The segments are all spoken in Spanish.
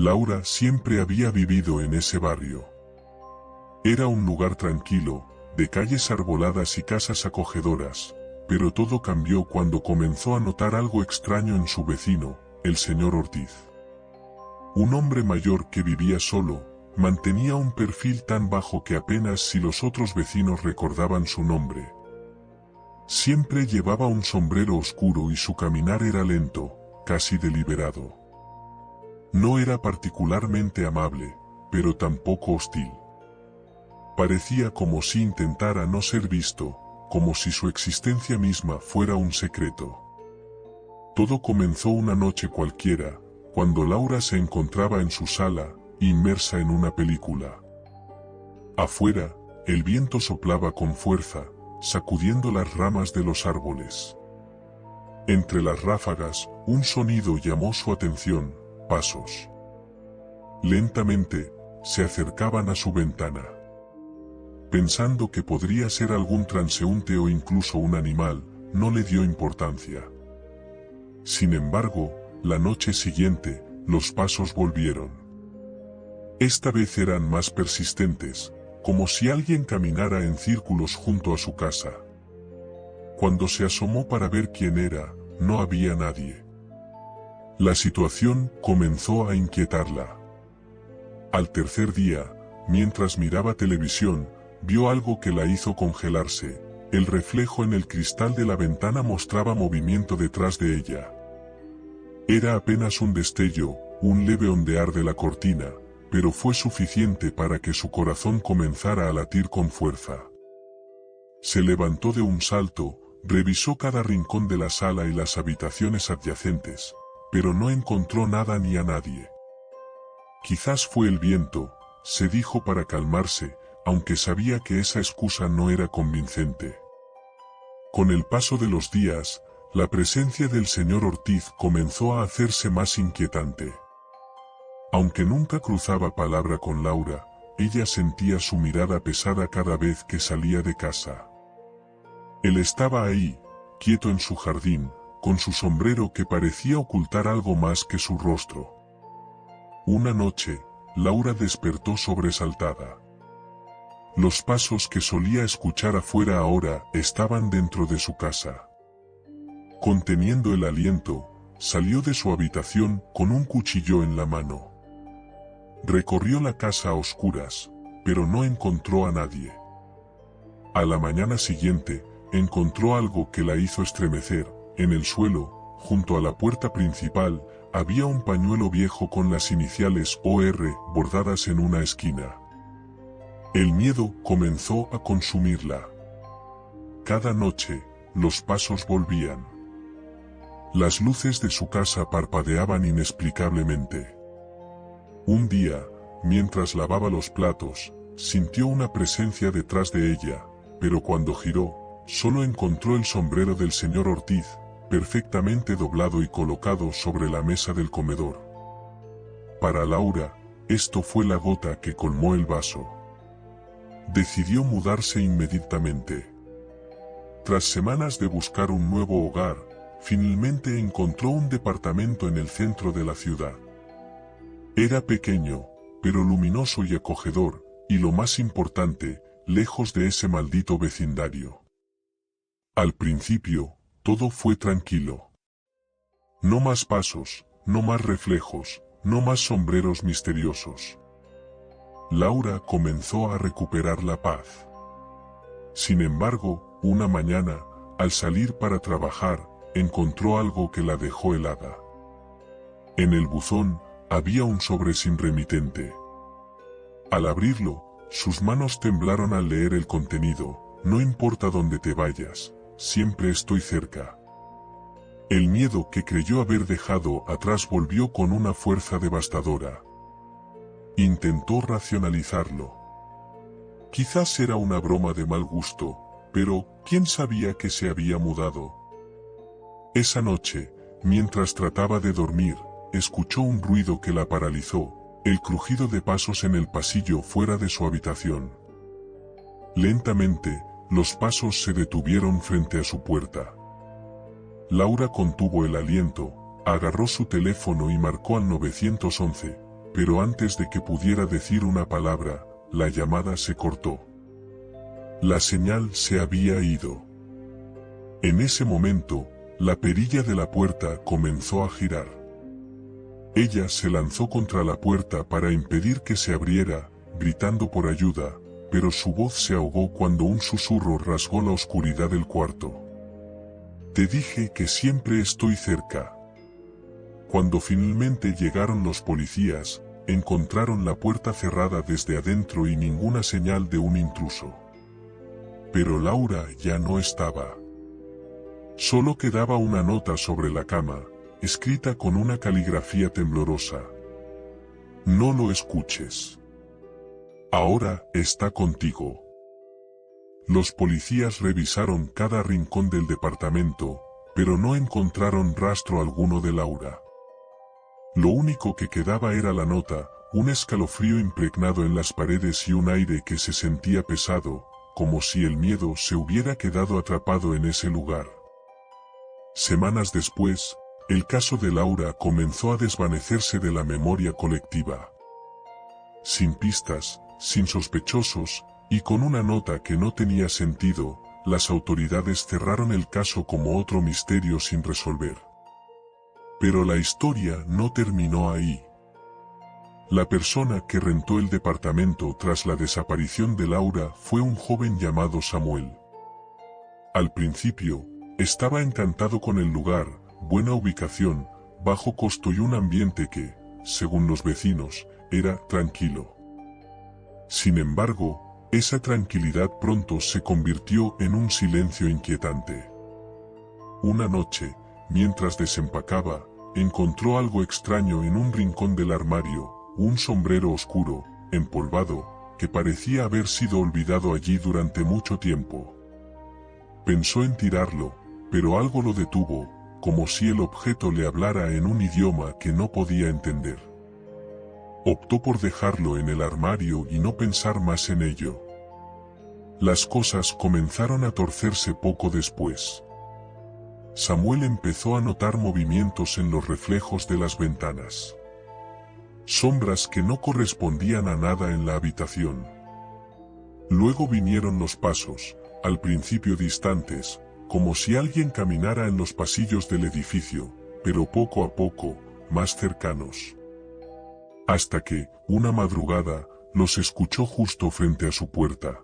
Laura siempre había vivido en ese barrio. Era un lugar tranquilo, de calles arboladas y casas acogedoras, pero todo cambió cuando comenzó a notar algo extraño en su vecino, el señor Ortiz. Un hombre mayor que vivía solo, mantenía un perfil tan bajo que apenas si los otros vecinos recordaban su nombre. Siempre llevaba un sombrero oscuro y su caminar era lento, casi deliberado. No era particularmente amable, pero tampoco hostil. Parecía como si intentara no ser visto, como si su existencia misma fuera un secreto. Todo comenzó una noche cualquiera, cuando Laura se encontraba en su sala, inmersa en una película. Afuera, el viento soplaba con fuerza, sacudiendo las ramas de los árboles. Entre las ráfagas, un sonido llamó su atención: pasos. Lentamente, se acercaban a su ventana. Pensando que podría ser algún transeúnte o incluso un animal, no le dio importancia. Sin embargo, la noche siguiente, los pasos volvieron. Esta vez eran más persistentes, como si alguien caminara en círculos junto a su casa. Cuando se asomó para ver quién era, no había nadie. La situación comenzó a inquietarla. Al tercer día, mientras miraba televisión, vio algo que la hizo congelarse. El reflejo en el cristal de la ventana mostraba movimiento detrás de ella. Era apenas un destello, un leve ondear de la cortina, pero fue suficiente para que su corazón comenzara a latir con fuerza. Se levantó de un salto, revisó cada rincón de la sala y las habitaciones adyacentes, pero no encontró nada ni a nadie. Quizás fue el viento, se dijo para calmarse, aunque sabía que esa excusa no era convincente. Con el paso de los días, la presencia del señor Ortiz comenzó a hacerse más inquietante. Aunque nunca cruzaba palabra con Laura, ella sentía su mirada pesada cada vez que salía de casa. Él estaba ahí, quieto en su jardín, con su sombrero que parecía ocultar algo más que su rostro. Una noche, Laura despertó sobresaltada. Los pasos que solía escuchar afuera ahora estaban dentro de su casa. Conteniendo el aliento, salió de su habitación con un cuchillo en la mano. Recorrió la casa a oscuras, pero no encontró a nadie. A la mañana siguiente, encontró algo que la hizo estremecer. En el suelo, junto a la puerta principal, había un pañuelo viejo con las iniciales OR bordadas en una esquina. El miedo comenzó a consumirla. Cada noche, los pasos volvían. Las luces de su casa parpadeaban inexplicablemente. Un día, mientras lavaba los platos, sintió una presencia detrás de ella, pero cuando giró, solo encontró el sombrero del señor Ortiz, perfectamente doblado y colocado sobre la mesa del comedor. Para Laura, esto fue la gota que colmó el vaso. Decidió mudarse inmediatamente. Tras semanas de buscar un nuevo hogar, finalmente encontró un departamento en el centro de la ciudad. Era pequeño, pero luminoso y acogedor, y lo más importante, lejos de ese maldito vecindario. Al principio, todo fue tranquilo. No más pasos, no más reflejos, no más sombreros misteriosos. Laura comenzó a recuperar la paz. Sin embargo, una mañana, al salir para trabajar, encontró algo que la dejó helada. En el buzón, había un sobre sin remitente. Al abrirlo, sus manos temblaron al leer el contenido: no importa dónde te vayas, siempre estoy cerca. El miedo que creyó haber dejado atrás volvió con una fuerza devastadora. Intentó racionalizarlo. Quizás era una broma de mal gusto, pero ¿quién sabía que se había mudado? Esa noche, mientras trataba de dormir, escuchó un ruido que la paralizó: el crujido de pasos en el pasillo fuera de su habitación. Lentamente, los pasos se detuvieron frente a su puerta. Laura contuvo el aliento, agarró su teléfono y marcó al 911, pero antes de que pudiera decir una palabra, la llamada se cortó. La señal se había ido. En ese momento, la perilla de la puerta comenzó a girar. Ella se lanzó contra la puerta para impedir que se abriera, gritando por ayuda, pero su voz se ahogó cuando un susurro rasgó la oscuridad del cuarto. Te dije que siempre estoy cerca. Cuando finalmente llegaron los policías, encontraron la puerta cerrada desde adentro y ninguna señal de un intruso. Pero Laura ya no estaba. Solo quedaba una nota sobre la cama, escrita con una caligrafía temblorosa. No lo escuches. Ahora está contigo. Los policías revisaron cada rincón del departamento, pero no encontraron rastro alguno de Laura. Lo único que quedaba era la nota, un escalofrío impregnado en las paredes y un aire que se sentía pesado, como si el miedo se hubiera quedado atrapado en ese lugar. Semanas después, el caso de Laura comenzó a desvanecerse de la memoria colectiva. Sin pistas, sin sospechosos, y con una nota que no tenía sentido, las autoridades cerraron el caso como otro misterio sin resolver. Pero la historia no terminó ahí. La persona que rentó el departamento tras la desaparición de Laura fue un joven llamado Samuel. Al principio, estaba encantado con el lugar, buena ubicación, bajo costo y un ambiente que, según los vecinos, era tranquilo. Sin embargo, esa tranquilidad pronto se convirtió en un silencio inquietante. Una noche, mientras desempacaba, encontró algo extraño en un rincón del armario, un sombrero oscuro, empolvado, que parecía haber sido olvidado allí durante mucho tiempo. Pensó en tirarlo, pero algo lo detuvo, como si el objeto le hablara en un idioma que no podía entender. Optó por dejarlo en el armario y no pensar más en ello. Las cosas comenzaron a torcerse poco después. Samuel empezó a notar movimientos en los reflejos de las ventanas. Sombras que no correspondían a nada en la habitación. Luego vinieron los pasos, al principio distantes, como si alguien caminara en los pasillos del edificio, pero poco a poco, más cercanos. Hasta que, una madrugada, los escuchó justo frente a su puerta.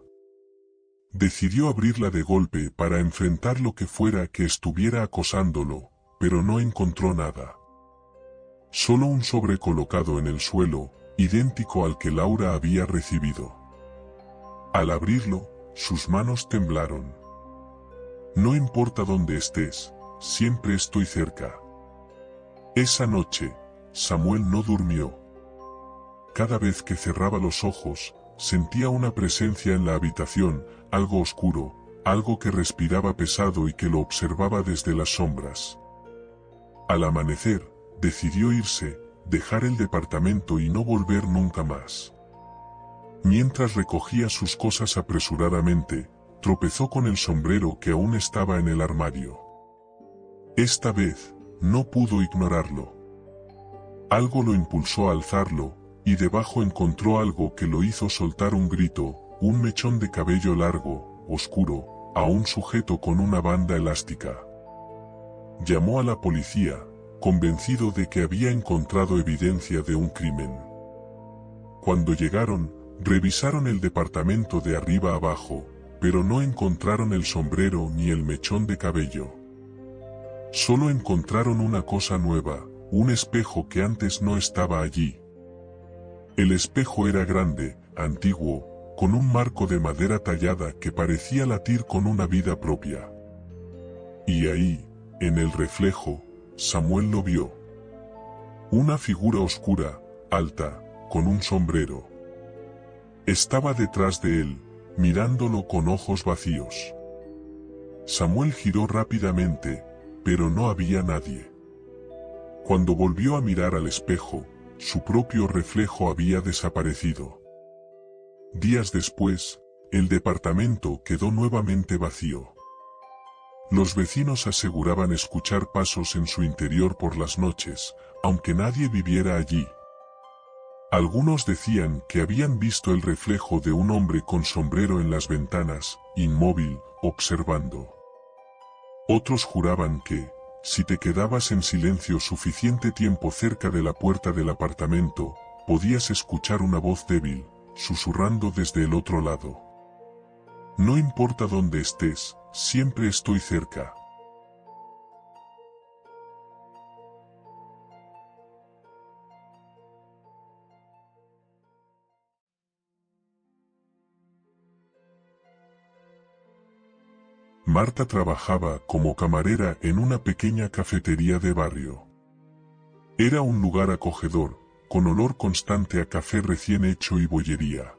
Decidió abrirla de golpe para enfrentar lo que fuera que estuviera acosándolo, pero no encontró nada. Solo un sobre colocado en el suelo, idéntico al que Laura había recibido. Al abrirlo, sus manos temblaron. No importa dónde estés, siempre estoy cerca. Esa noche, Samuel no durmió. Cada vez que cerraba los ojos, sentía una presencia en la habitación, algo oscuro, algo que respiraba pesado y que lo observaba desde las sombras. Al amanecer, decidió irse, dejar el departamento y no volver nunca más. Mientras recogía sus cosas apresuradamente, tropezó con el sombrero que aún estaba en el armario. Esta vez, no pudo ignorarlo. Algo lo impulsó a alzarlo, y debajo encontró algo que lo hizo soltar un grito, un mechón de cabello largo, oscuro, aún sujeto con una banda elástica. Llamó a la policía, convencido de que había encontrado evidencia de un crimen. Cuando llegaron, revisaron el departamento de arriba abajo, pero no encontraron el sombrero ni el mechón de cabello. Solo encontraron una cosa nueva, un espejo que antes no estaba allí. El espejo era grande, antiguo, con un marco de madera tallada que parecía latir con una vida propia. Y ahí, en el reflejo, Samuel lo vio. Una figura oscura, alta, con un sombrero. Estaba detrás de él, mirándolo con ojos vacíos. Samuel giró rápidamente, pero no había nadie. Cuando volvió a mirar al espejo, su propio reflejo había desaparecido. Días después, el departamento quedó nuevamente vacío. Los vecinos aseguraban escuchar pasos en su interior por las noches, aunque nadie viviera allí. Algunos decían que habían visto el reflejo de un hombre con sombrero en las ventanas, inmóvil, observando. Otros juraban que, si te quedabas en silencio suficiente tiempo cerca de la puerta del apartamento, podías escuchar una voz débil, susurrando desde el otro lado. No importa dónde estés, siempre estoy cerca. Marta trabajaba como camarera en una pequeña cafetería de barrio. Era un lugar acogedor, con olor constante a café recién hecho y bollería.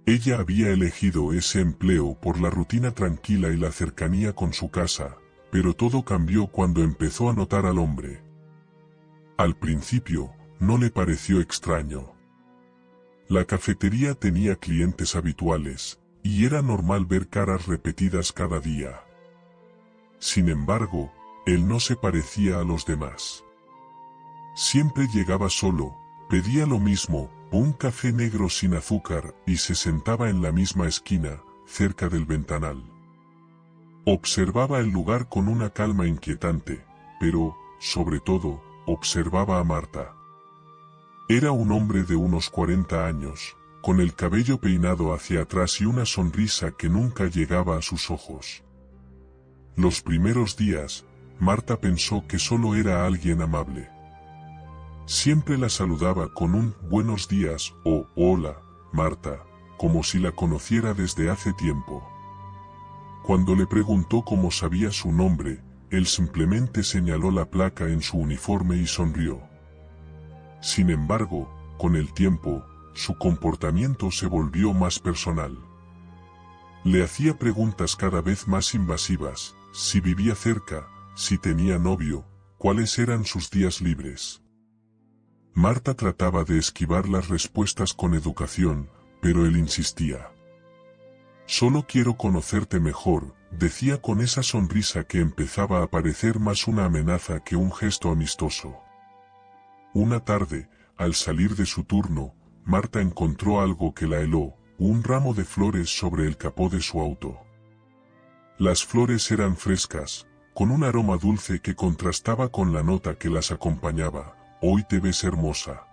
Ella había elegido ese empleo por la rutina tranquila y la cercanía con su casa, pero todo cambió cuando empezó a notar al hombre. Al principio, no le pareció extraño. La cafetería tenía clientes habituales, y era normal ver caras repetidas cada día. Sin embargo, él no se parecía a los demás. Siempre llegaba solo, pedía lo mismo, un café negro sin azúcar, y se sentaba en la misma esquina, cerca del ventanal. Observaba el lugar con una calma inquietante, pero, sobre todo, observaba a Marta. Era un hombre de unos 40 años, con el cabello peinado hacia atrás y una sonrisa que nunca llegaba a sus ojos. Los primeros días, Marta pensó que solo era alguien amable. Siempre la saludaba con un «buenos días» o «hola, Marta», como si la conociera desde hace tiempo. Cuando le preguntó cómo sabía su nombre, él simplemente señaló la placa en su uniforme y sonrió. Sin embargo, con el tiempo, su comportamiento se volvió más personal. Le hacía preguntas cada vez más invasivas, si vivía cerca, si tenía novio, cuáles eran sus días libres. Marta trataba de esquivar las respuestas con educación, pero él insistía. «Solo quiero conocerte mejor», decía con esa sonrisa que empezaba a parecer más una amenaza que un gesto amistoso. Una tarde, al salir de su turno, Marta encontró algo que la heló, un ramo de flores sobre el capó de su auto. Las flores eran frescas, con un aroma dulce que contrastaba con la nota que las acompañaba. «Hoy te ves hermosa».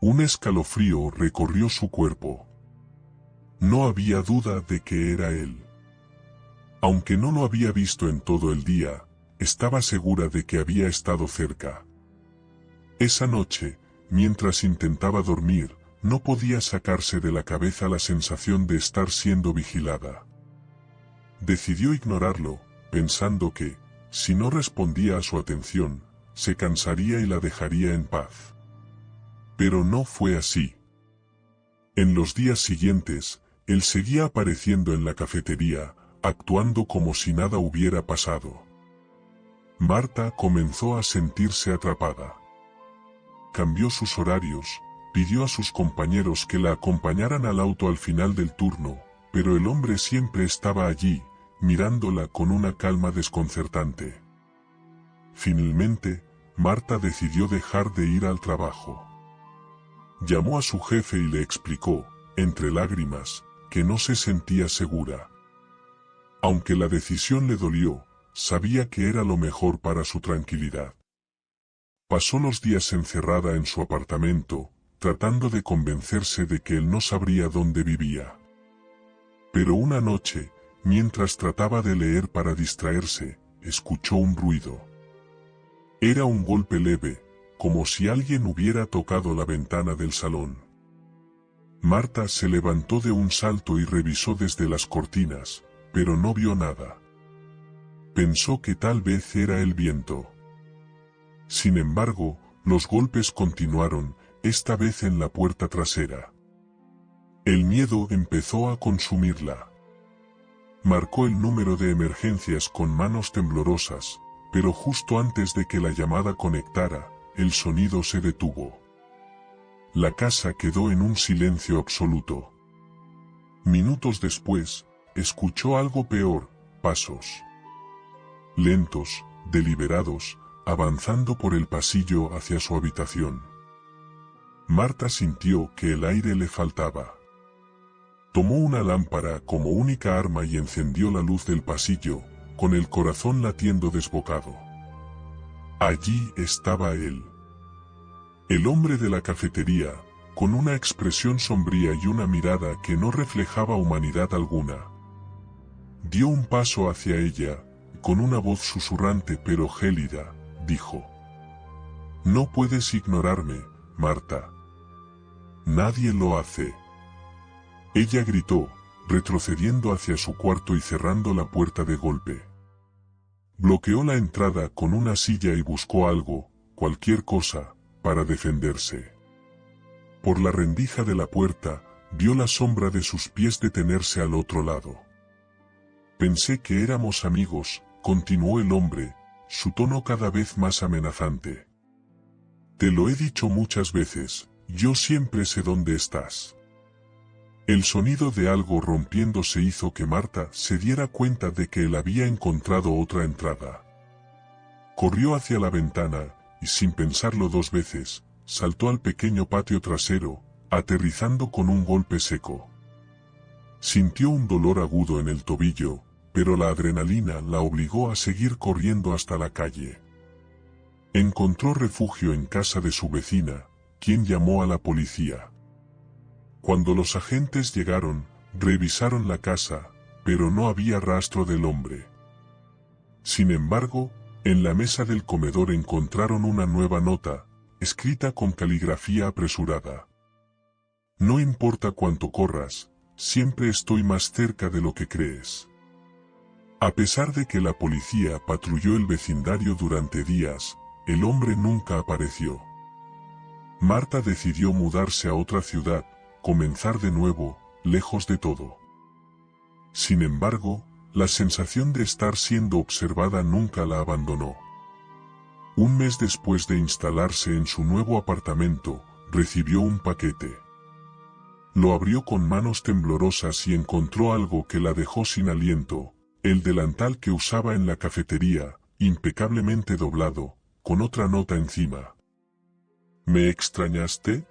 Un escalofrío recorrió su cuerpo. No había duda de que era él. Aunque no lo había visto en todo el día, estaba segura de que había estado cerca. Esa noche, mientras intentaba dormir, no podía sacarse de la cabeza la sensación de estar siendo vigilada. Decidió ignorarlo, pensando que, si no respondía a su atención, se cansaría y la dejaría en paz. Pero no fue así. En los días siguientes, él seguía apareciendo en la cafetería, actuando como si nada hubiera pasado. Marta comenzó a sentirse atrapada. Cambió sus horarios, pidió a sus compañeros que la acompañaran al auto al final del turno, pero el hombre siempre estaba allí, mirándola con una calma desconcertante. Finalmente, Marta decidió dejar de ir al trabajo. Llamó a su jefe y le explicó, entre lágrimas, que no se sentía segura. Aunque la decisión le dolió, sabía que era lo mejor para su tranquilidad. Pasó los días encerrada en su apartamento, tratando de convencerse de que él no sabría dónde vivía. Pero una noche, mientras trataba de leer para distraerse, escuchó un ruido. Era un golpe leve, como si alguien hubiera tocado la ventana del salón. Marta se levantó de un salto y revisó desde las cortinas, pero no vio nada. Pensó que tal vez era el viento. Sin embargo, los golpes continuaron, esta vez en la puerta trasera. El miedo empezó a consumirla. Marcó el número de emergencias con manos temblorosas, pero justo antes de que la llamada conectara, el sonido se detuvo. La casa quedó en un silencio absoluto. Minutos después, escuchó algo peor, pasos. Lentos, deliberados, avanzando por el pasillo hacia su habitación. Marta sintió que el aire le faltaba. Tomó una lámpara como única arma y encendió la luz del pasillo, con el corazón latiendo desbocado. Allí estaba él. El hombre de la cafetería, con una expresión sombría y una mirada que no reflejaba humanidad alguna. Dio un paso hacia ella, y con una voz susurrante pero gélida, dijo: «No puedes ignorarme, Marta. Nadie lo hace». Ella gritó, retrocediendo hacia su cuarto y cerrando la puerta de golpe. Bloqueó la entrada con una silla y buscó algo, cualquier cosa, para defenderse. Por la rendija de la puerta, vio la sombra de sus pies detenerse al otro lado. «Pensé que éramos amigos», continuó el hombre, su tono cada vez más amenazante. «Te lo he dicho muchas veces, yo siempre sé dónde estás». El sonido de algo rompiéndose hizo que Marta se diera cuenta de que él había encontrado otra entrada. Corrió hacia la ventana, y sin pensarlo dos veces, saltó al pequeño patio trasero, aterrizando con un golpe seco. Sintió un dolor agudo en el tobillo, pero la adrenalina la obligó a seguir corriendo hasta la calle. Encontró refugio en casa de su vecina, quien llamó a la policía. Cuando los agentes llegaron, revisaron la casa, pero no había rastro del hombre. Sin embargo, en la mesa del comedor encontraron una nueva nota, escrita con caligrafía apresurada. «No importa cuánto corras, siempre estoy más cerca de lo que crees». A pesar de que la policía patrulló el vecindario durante días, el hombre nunca apareció. Marta decidió mudarse a otra ciudad, comenzar de nuevo, lejos de todo. Sin embargo, la sensación de estar siendo observada nunca la abandonó. Un mes después de instalarse en su nuevo apartamento, recibió un paquete. Lo abrió con manos temblorosas y encontró algo que la dejó sin aliento: el delantal que usaba en la cafetería, impecablemente doblado, con otra nota encima. «¿Me extrañaste?».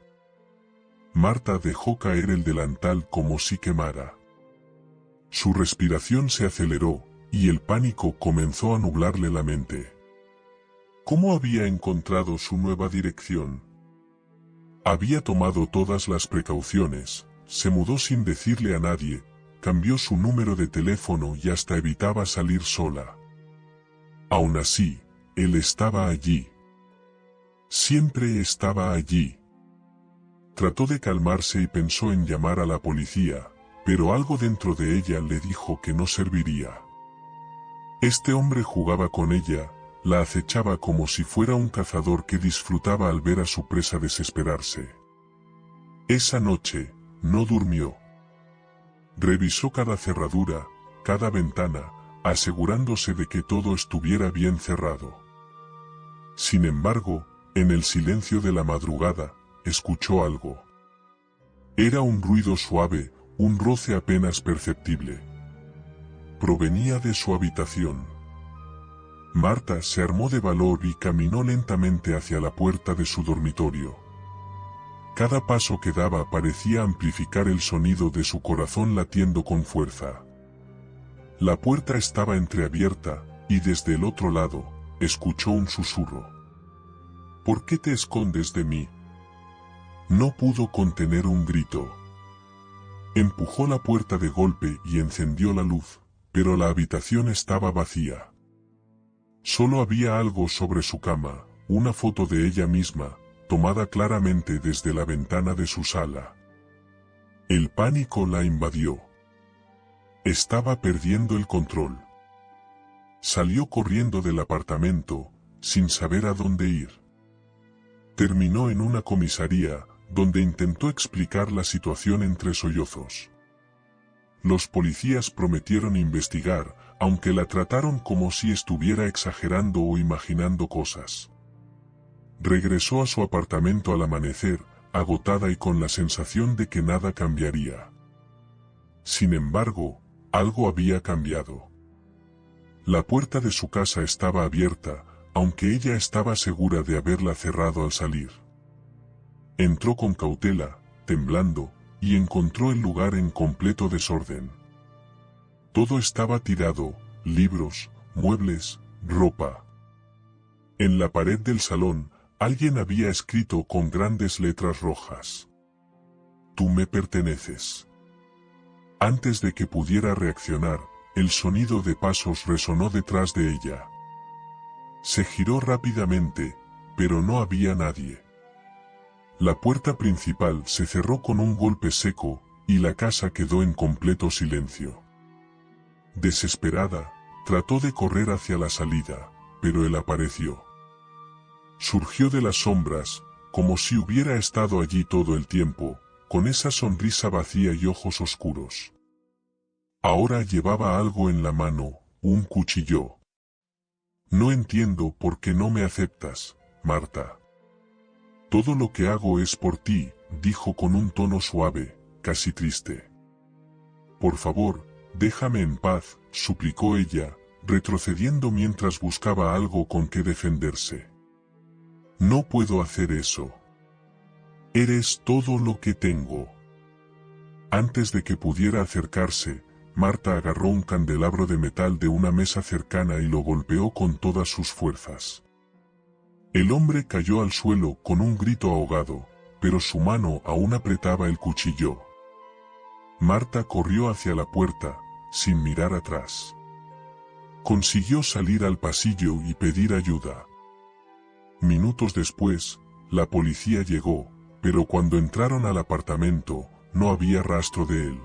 Marta dejó caer el delantal como si quemara. Su respiración se aceleró, y el pánico comenzó a nublarle la mente. ¿Cómo había encontrado su nueva dirección? Había tomado todas las precauciones, se mudó sin decirle a nadie, cambió su número de teléfono y hasta evitaba salir sola. Aún así, él estaba allí. Siempre estaba allí. Trató de calmarse y pensó en llamar a la policía, pero algo dentro de ella le dijo que no serviría. Este hombre jugaba con ella, la acechaba como si fuera un cazador que disfrutaba al ver a su presa desesperarse. Esa noche, no durmió. Revisó cada cerradura, cada ventana, asegurándose de que todo estuviera bien cerrado. Sin embargo, en el silencio de la madrugada, escuchó algo. Era un ruido suave, un roce apenas perceptible. Provenía de su habitación. Marta se armó de valor y caminó lentamente hacia la puerta de su dormitorio. Cada paso que daba parecía amplificar el sonido de su corazón latiendo con fuerza. La puerta estaba entreabierta, y desde el otro lado, escuchó un susurro. «¿Por qué te escondes de mí?». No pudo contener un grito. Empujó la puerta de golpe y encendió la luz, pero la habitación estaba vacía. Solo había algo sobre su cama, una foto de ella misma, tomada claramente desde la ventana de su sala. El pánico la invadió. Estaba perdiendo el control. Salió corriendo del apartamento, sin saber a dónde ir. Terminó en una comisaría, donde intentó explicar la situación entre sollozos. Los policías prometieron investigar, aunque la trataron como si estuviera exagerando o imaginando cosas. Regresó a su apartamento al amanecer, agotada y con la sensación de que nada cambiaría. Sin embargo, algo había cambiado. La puerta de su casa estaba abierta, aunque ella estaba segura de haberla cerrado al salir. Entró con cautela, temblando, y encontró el lugar en completo desorden. Todo estaba tirado, libros, muebles, ropa. En la pared del salón, alguien había escrito con grandes letras rojas: «Tú me perteneces». Antes de que pudiera reaccionar, el sonido de pasos resonó detrás de ella. Se giró rápidamente, pero no había nadie. La puerta principal se cerró con un golpe seco, y la casa quedó en completo silencio. Desesperada, trató de correr hacia la salida, pero él apareció. Surgió de las sombras, como si hubiera estado allí todo el tiempo, con esa sonrisa vacía y ojos oscuros. Ahora llevaba algo en la mano, un cuchillo. «No entiendo por qué no me aceptas, Marta». «Todo lo que hago es por ti», dijo con un tono suave, casi triste. «Por favor, déjame en paz», suplicó ella, retrocediendo mientras buscaba algo con que defenderse. «No puedo hacer eso. Eres todo lo que tengo». Antes de que pudiera acercarse, Marta agarró un candelabro de metal de una mesa cercana y lo golpeó con todas sus fuerzas. El hombre cayó al suelo con un grito ahogado, pero su mano aún apretaba el cuchillo. Marta corrió hacia la puerta, sin mirar atrás. Consiguió salir al pasillo y pedir ayuda. Minutos después, la policía llegó, pero cuando entraron al apartamento, no había rastro de él.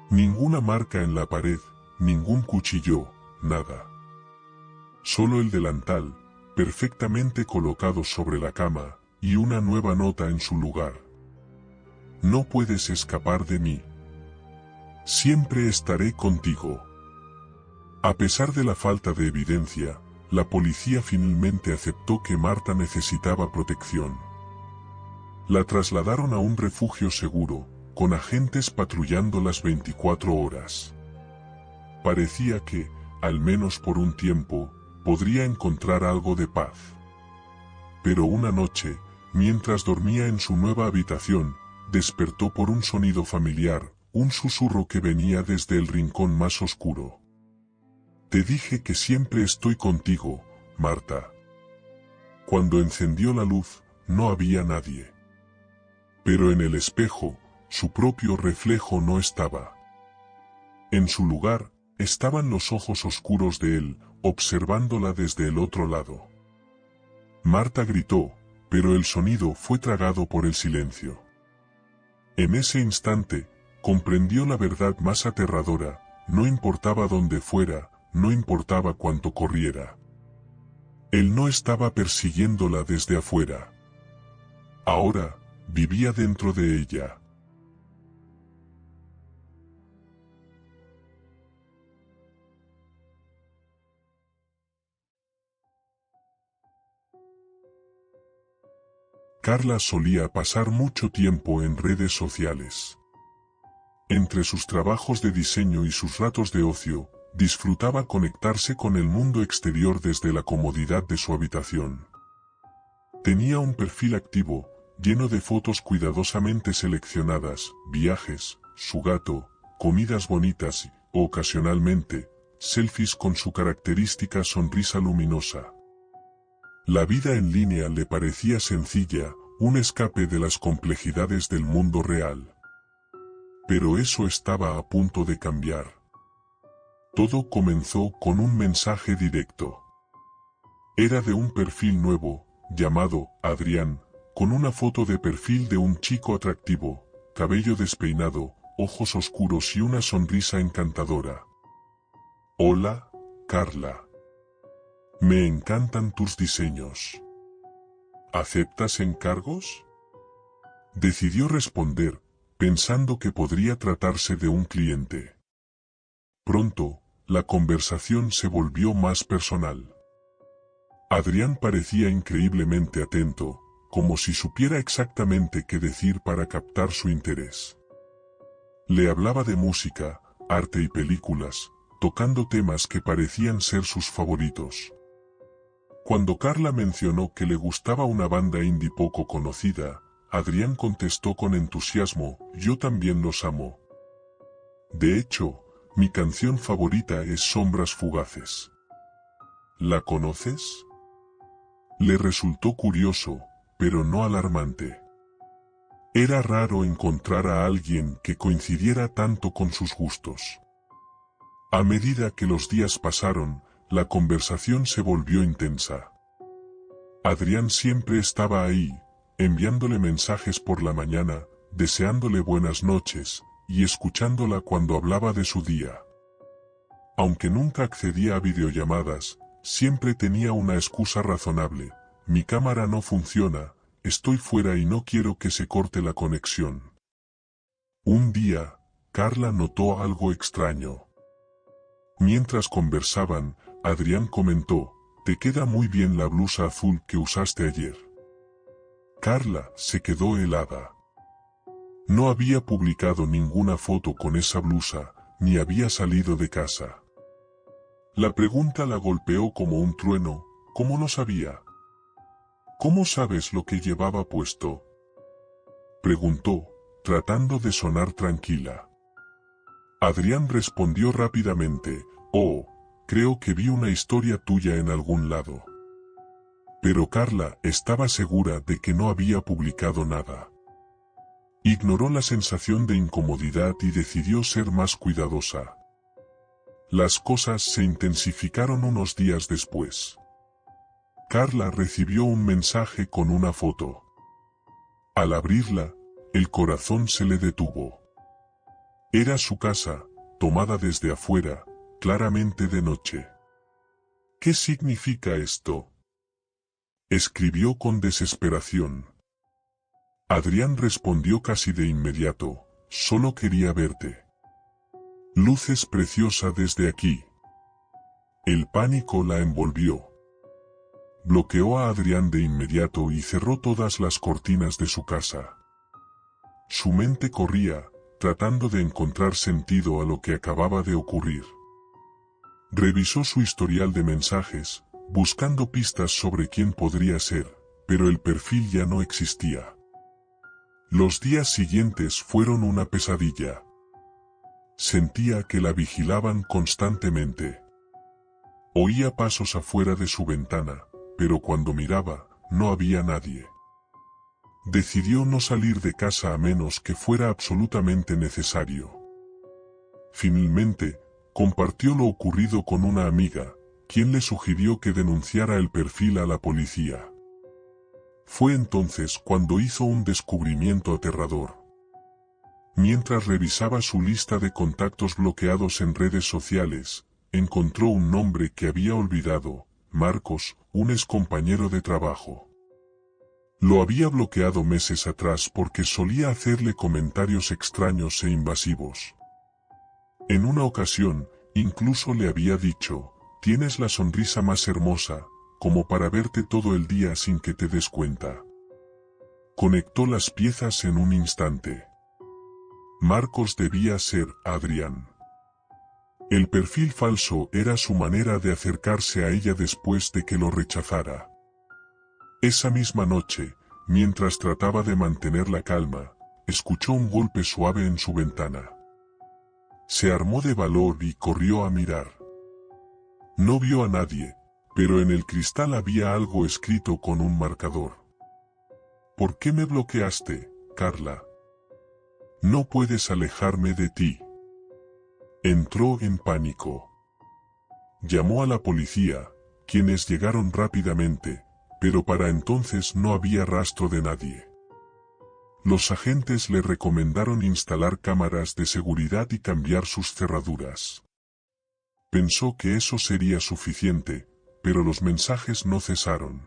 Ninguna marca en la pared, ningún cuchillo, nada. Solo el delantal, perfectamente colocado sobre la cama, y una nueva nota en su lugar. «No puedes escapar de mí. Siempre estaré contigo». A pesar de la falta de evidencia, la policía finalmente aceptó que Marta necesitaba protección. La trasladaron a un refugio seguro, con agentes patrullando las 24 horas. Parecía que, al menos por un tiempo, podría encontrar algo de paz. Pero una noche, mientras dormía en su nueva habitación, despertó por un sonido familiar, un susurro que venía desde el rincón más oscuro. «Te dije que siempre estoy contigo, Marta». Cuando encendió la luz, no había nadie. Pero en el espejo, su propio reflejo no estaba. En su lugar, estaban los ojos oscuros de él, observándola desde el otro lado. Marta gritó, pero el sonido fue tragado por el silencio. En ese instante, comprendió la verdad más aterradora: no importaba dónde fuera, no importaba cuánto corriera. Él no estaba persiguiéndola desde afuera. Ahora, vivía dentro de ella. Carla solía pasar mucho tiempo en redes sociales. Entre sus trabajos de diseño y sus ratos de ocio, disfrutaba conectarse con el mundo exterior desde la comodidad de su habitación. Tenía un perfil activo, lleno de fotos cuidadosamente seleccionadas, viajes, su gato, comidas bonitas y, ocasionalmente, selfies con su característica sonrisa luminosa. La vida en línea le parecía sencilla, un escape de las complejidades del mundo real. Pero eso estaba a punto de cambiar. Todo comenzó con un mensaje directo. Era de un perfil nuevo, llamado Adrián, con una foto de perfil de un chico atractivo, cabello despeinado, ojos oscuros y una sonrisa encantadora. «Hola, Carla. Me encantan tus diseños. ¿Aceptas encargos?». Decidió responder, pensando que podría tratarse de un cliente. Pronto, la conversación se volvió más personal. Adrián parecía increíblemente atento, como si supiera exactamente qué decir para captar su interés. Le hablaba de música, arte y películas, tocando temas que parecían ser sus favoritos. Cuando Carla mencionó que le gustaba una banda indie poco conocida, Adrián contestó con entusiasmo, yo también los amo. De hecho, mi canción favorita es Sombras Fugaces. ¿La conoces? Le resultó curioso, pero no alarmante. Era raro encontrar a alguien que coincidiera tanto con sus gustos. A medida que los días pasaron, la conversación se volvió intensa. Adrián siempre estaba ahí, enviándole mensajes por la mañana, deseándole buenas noches, y escuchándola cuando hablaba de su día. Aunque nunca accedía a videollamadas, siempre tenía una excusa razonable: mi cámara no funciona, estoy fuera y no quiero que se corte la conexión. Un día, Carla notó algo extraño. Mientras conversaban, Adrián comentó, «Te queda muy bien la blusa azul que usaste ayer». Carla se quedó helada. No había publicado ninguna foto con esa blusa, ni había salido de casa. La pregunta la golpeó como un trueno. ¿Cómo lo sabía? ¿Cómo sabes lo que llevaba puesto?, preguntó, tratando de sonar tranquila. Adrián respondió rápidamente, «Oh, creo que vi una historia tuya en algún lado». Pero Carla estaba segura de que no había publicado nada. Ignoró la sensación de incomodidad y decidió ser más cuidadosa. Las cosas se intensificaron unos días después. Carla recibió un mensaje con una foto. Al abrirla, el corazón se le detuvo. Era su casa, tomada desde afuera, claramente de noche. «¿Qué significa esto?», escribió con desesperación. Adrián respondió casi de inmediato, «Solo quería verte. Luces preciosa desde aquí». El pánico la envolvió. Bloqueó a Adrián de inmediato y cerró todas las cortinas de su casa. Su mente corría, tratando de encontrar sentido a lo que acababa de ocurrir. Revisó su historial de mensajes, buscando pistas sobre quién podría ser, pero el perfil ya no existía. Los días siguientes fueron una pesadilla. Sentía que la vigilaban constantemente. Oía pasos afuera de su ventana, pero cuando miraba, no había nadie. Decidió no salir de casa a menos que fuera absolutamente necesario. Finalmente, compartió lo ocurrido con una amiga, quien le sugirió que denunciara el perfil a la policía. Fue entonces cuando hizo un descubrimiento aterrador. Mientras revisaba su lista de contactos bloqueados en redes sociales, encontró un nombre que había olvidado: Marcos, un excompañero de trabajo. Lo había bloqueado meses atrás porque solía hacerle comentarios extraños e invasivos. En una ocasión, incluso le había dicho: «Tienes la sonrisa más hermosa, como para verte todo el día sin que te des cuenta». Conectó las piezas en un instante. Marcos debía ser Adrián. El perfil falso era su manera de acercarse a ella después de que lo rechazara. Esa misma noche, mientras trataba de mantener la calma, escuchó un golpe suave en su ventana. Se armó de valor y corrió a mirar. No vio a nadie, pero en el cristal había algo escrito con un marcador. «¿Por qué me bloqueaste, Carla? No puedes alejarme de ti». Entró en pánico. Llamó a la policía, quienes llegaron rápidamente, pero para entonces no había rastro de nadie. Los agentes le recomendaron instalar cámaras de seguridad y cambiar sus cerraduras. Pensó que eso sería suficiente, pero los mensajes no cesaron.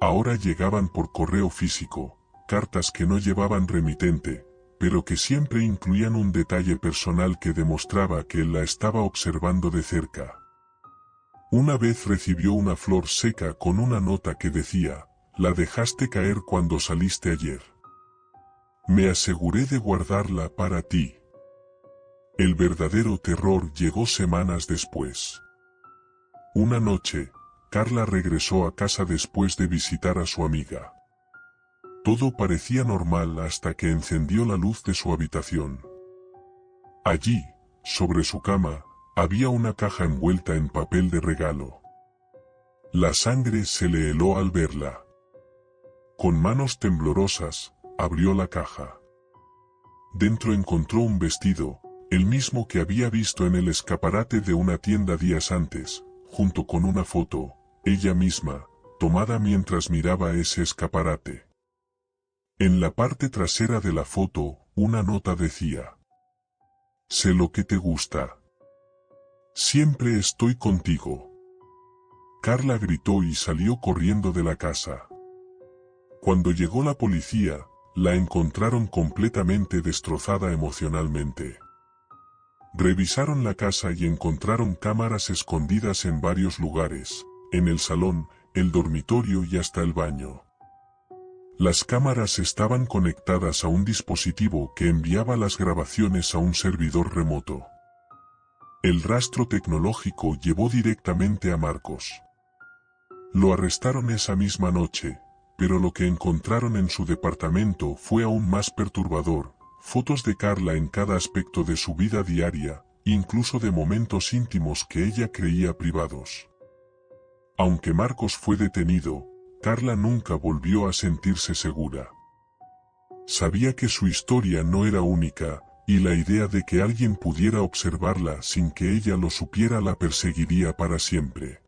Ahora llegaban por correo físico, cartas que no llevaban remitente, pero que siempre incluían un detalle personal que demostraba que él la estaba observando de cerca. Una vez recibió una flor seca con una nota que decía: «La dejaste caer cuando saliste ayer. Me aseguré de guardarla para ti». El verdadero terror llegó semanas después. Una noche, Carla regresó a casa después de visitar a su amiga. Todo parecía normal hasta que encendió la luz de su habitación. Allí, sobre su cama, había una caja envuelta en papel de regalo. La sangre se le heló al verla. Con manos temblorosas, abrió la caja. Dentro encontró un vestido, el mismo que había visto en el escaparate de una tienda días antes, junto con una foto, ella misma, tomada mientras miraba ese escaparate. En la parte trasera de la foto, una nota decía: sé lo que te gusta. Siempre estoy contigo. Carla gritó y salió corriendo de la casa. Cuando llegó la policía, la encontraron completamente destrozada emocionalmente. Revisaron la casa y encontraron cámaras escondidas en varios lugares, en el salón, el dormitorio y hasta el baño. Las cámaras estaban conectadas a un dispositivo que enviaba las grabaciones a un servidor remoto. El rastro tecnológico llevó directamente a Marcos. Lo arrestaron esa misma noche, pero lo que encontraron en su departamento fue aún más perturbador: fotos de Carla en cada aspecto de su vida diaria, incluso de momentos íntimos que ella creía privados. Aunque Marcos fue detenido, Carla nunca volvió a sentirse segura. Sabía que su historia no era única, y la idea de que alguien pudiera observarla sin que ella lo supiera la perseguiría para siempre.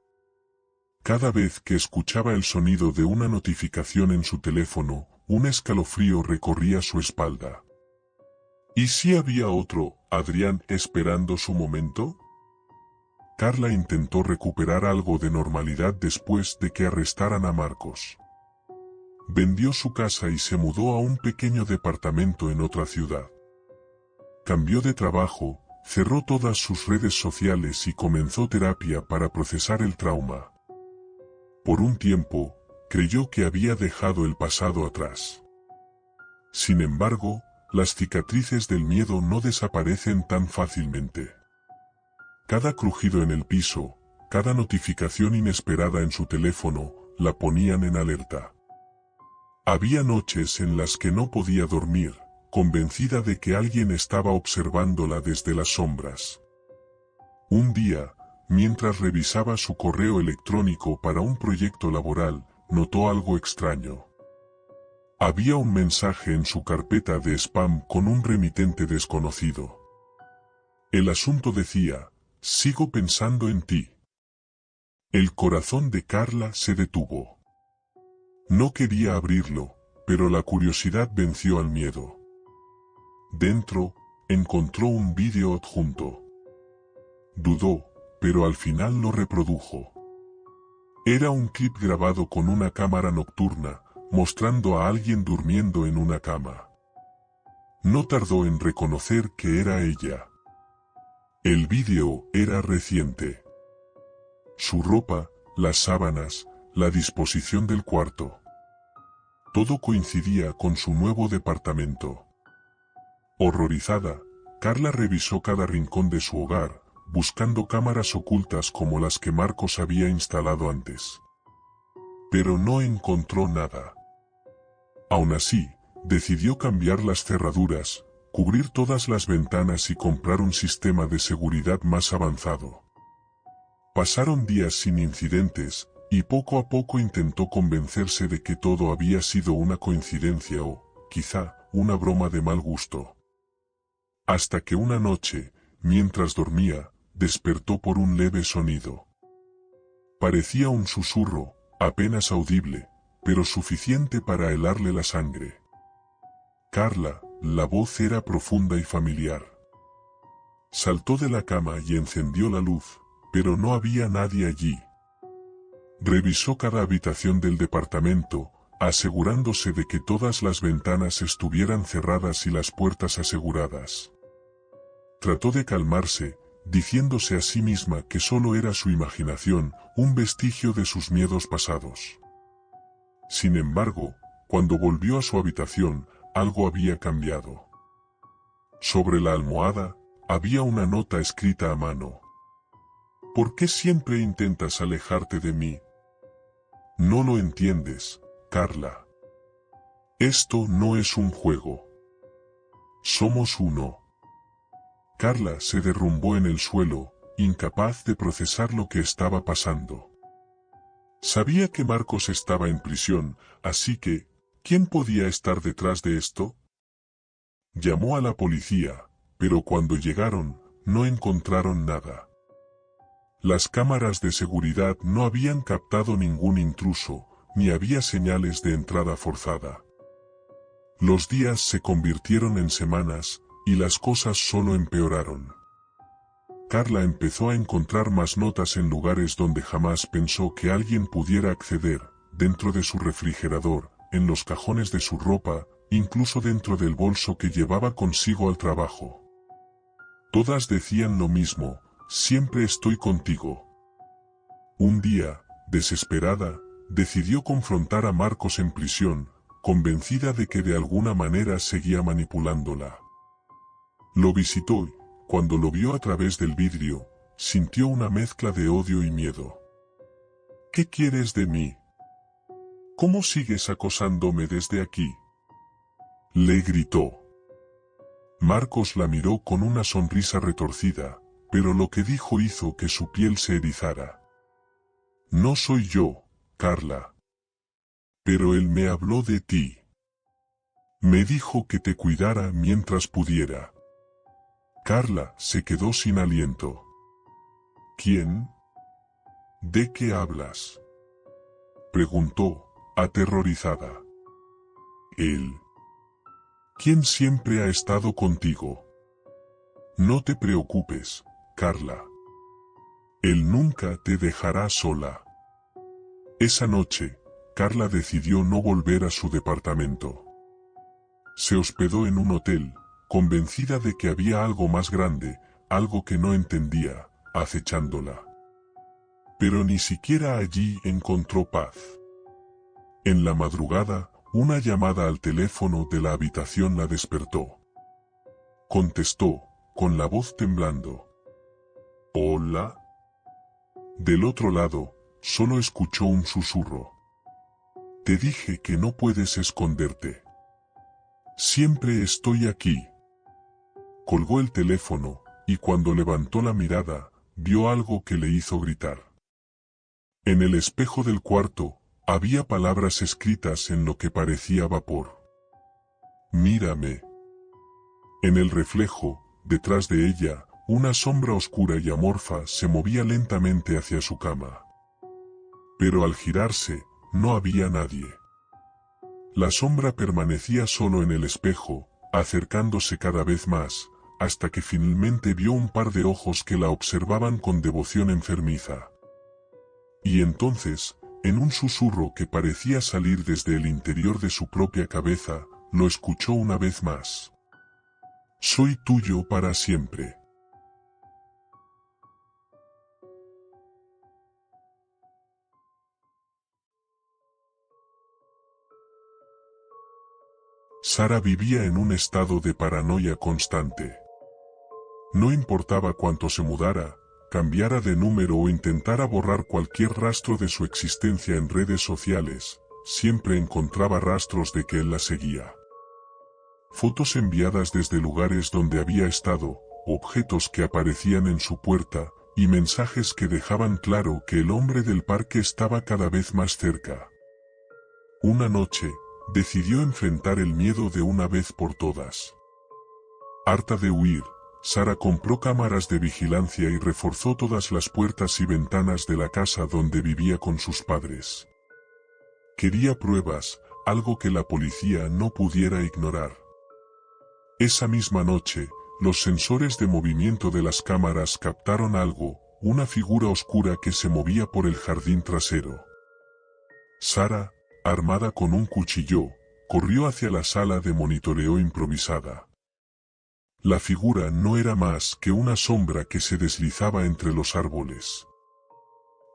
Cada vez que escuchaba el sonido de una notificación en su teléfono, un escalofrío recorría su espalda. ¿Y si había otro Adrián esperando su momento? Carla intentó recuperar algo de normalidad después de que arrestaran a Marcos. Vendió su casa y se mudó a un pequeño departamento en otra ciudad. Cambió de trabajo, cerró todas sus redes sociales y comenzó terapia para procesar el trauma. Por un tiempo, creyó que había dejado el pasado atrás. Sin embargo, las cicatrices del miedo no desaparecen tan fácilmente. Cada crujido en el piso, cada notificación inesperada en su teléfono, la ponían en alerta. Había noches en las que no podía dormir, convencida de que alguien estaba observándola desde las sombras. Un día, mientras revisaba su correo electrónico para un proyecto laboral, notó algo extraño. Había un mensaje en su carpeta de spam con un remitente desconocido. El asunto decía: sigo pensando en ti. El corazón de Carla se detuvo. No quería abrirlo, pero la curiosidad venció al miedo. Dentro, encontró un vídeo adjunto. Dudó, pero al final lo reprodujo. Era un clip grabado con una cámara nocturna, mostrando a alguien durmiendo en una cama. No tardó en reconocer que era ella. El vídeo era reciente. Su ropa, las sábanas, la disposición del cuarto. Todo coincidía con su nuevo departamento. Horrorizada, Carla revisó cada rincón de su hogar, buscando cámaras ocultas como las que Marcos había instalado antes. Pero no encontró nada. Aún así, decidió cambiar las cerraduras, cubrir todas las ventanas y comprar un sistema de seguridad más avanzado. Pasaron días sin incidentes, y poco a poco intentó convencerse de que todo había sido una coincidencia o, quizá, una broma de mal gusto. Hasta que una noche, mientras dormía, despertó por un leve sonido. Parecía un susurro, apenas audible, pero suficiente para helarle la sangre. Carla, la voz era profunda y familiar. Saltó de la cama y encendió la luz, pero no había nadie allí. Revisó cada habitación del departamento, asegurándose de que todas las ventanas estuvieran cerradas y las puertas aseguradas. Trató de calmarse, diciéndose a sí misma que solo era su imaginación, un vestigio de sus miedos pasados. Sin embargo, cuando volvió a su habitación, algo había cambiado. Sobre la almohada, había una nota escrita a mano. ¿Por qué siempre intentas alejarte de mí? No lo entiendes, Carla. Esto no es un juego. Somos uno. Carla se derrumbó en el suelo, incapaz de procesar lo que estaba pasando. Sabía que Marcos estaba en prisión, así que, ¿quién podía estar detrás de esto? Llamó a la policía, pero cuando llegaron, no encontraron nada. Las cámaras de seguridad no habían captado ningún intruso, ni había señales de entrada forzada. Los días se convirtieron en semanas, y las cosas solo empeoraron. Carla empezó a encontrar más notas en lugares donde jamás pensó que alguien pudiera acceder, dentro de su refrigerador, en los cajones de su ropa, incluso dentro del bolso que llevaba consigo al trabajo. Todas decían lo mismo: siempre estoy contigo. Un día, desesperada, decidió confrontar a Marcos en prisión, convencida de que de alguna manera seguía manipulándola. Lo visitó y, cuando lo vio a través del vidrio, sintió una mezcla de odio y miedo. ¿Qué quieres de mí? ¿Cómo sigues acosándome desde aquí?, le gritó. Marcos la miró con una sonrisa retorcida, pero lo que dijo hizo que su piel se erizara. No soy yo, Carla. Pero él me habló de ti. Me dijo que te cuidara mientras pudiera. Carla se quedó sin aliento. ¿Quién? ¿De qué hablas?, preguntó, aterrorizada. Él. ¿Quién siempre ha estado contigo? No te preocupes, Carla. Él nunca te dejará sola. Esa noche, Carla decidió no volver a su departamento. Se hospedó en un hotel, convencida de que había algo más grande, algo que no entendía, acechándola. Pero ni siquiera allí encontró paz. En la madrugada, una llamada al teléfono de la habitación la despertó. Contestó, con la voz temblando. ¿Hola? Del otro lado, solo escuchó un susurro. Te dije que no puedes esconderte. Siempre estoy aquí. Colgó el teléfono, y cuando levantó la mirada, vio algo que le hizo gritar. En el espejo del cuarto, había palabras escritas en lo que parecía vapor. Mírame. En el reflejo, detrás de ella, una sombra oscura y amorfa se movía lentamente hacia su cama. Pero al girarse, no había nadie. La sombra permanecía solo en el espejo, acercándose cada vez más, hasta que finalmente vio un par de ojos que la observaban con devoción enfermiza. Y entonces, en un susurro que parecía salir desde el interior de su propia cabeza, lo escuchó una vez más. Soy tuyo para siempre. Sara vivía en un estado de paranoia constante. No importaba cuánto se mudara, cambiara de número o intentara borrar cualquier rastro de su existencia en redes sociales, siempre encontraba rastros de que él la seguía. Fotos enviadas desde lugares donde había estado, objetos que aparecían en su puerta, y mensajes que dejaban claro que el hombre del parque estaba cada vez más cerca. Una noche, decidió enfrentar el miedo de una vez por todas. Harta de huir, Sara compró cámaras de vigilancia y reforzó todas las puertas y ventanas de la casa donde vivía con sus padres. Quería pruebas, algo que la policía no pudiera ignorar. Esa misma noche, los sensores de movimiento de las cámaras captaron algo, una figura oscura que se movía por el jardín trasero. Sara, armada con un cuchillo, corrió hacia la sala de monitoreo improvisada. La figura no era más que una sombra que se deslizaba entre los árboles.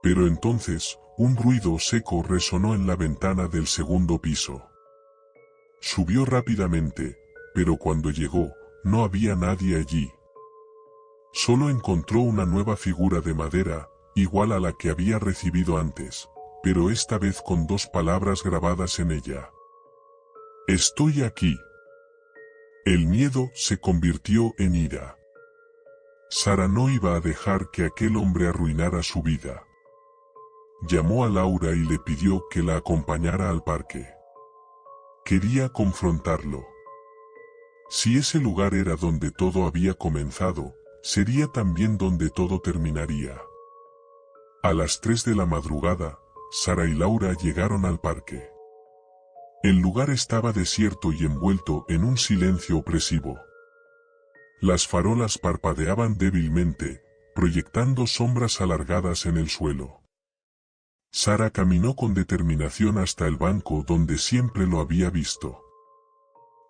Pero entonces, un ruido seco resonó en la ventana del segundo piso. Subió rápidamente, pero cuando llegó, no había nadie allí. Solo encontró una nueva figura de madera, igual a la que había recibido antes, pero esta vez con dos palabras grabadas en ella. Estoy aquí. El miedo se convirtió en ira. Sara no iba a dejar que aquel hombre arruinara su vida. Llamó a Laura y le pidió que la acompañara al parque. Quería confrontarlo. Si ese lugar era donde todo había comenzado, sería también donde todo terminaría. A las 3 de la madrugada, Sara y Laura llegaron al parque. El lugar estaba desierto y envuelto en un silencio opresivo. Las farolas parpadeaban débilmente, proyectando sombras alargadas en el suelo. Sara caminó con determinación hasta el banco donde siempre lo había visto.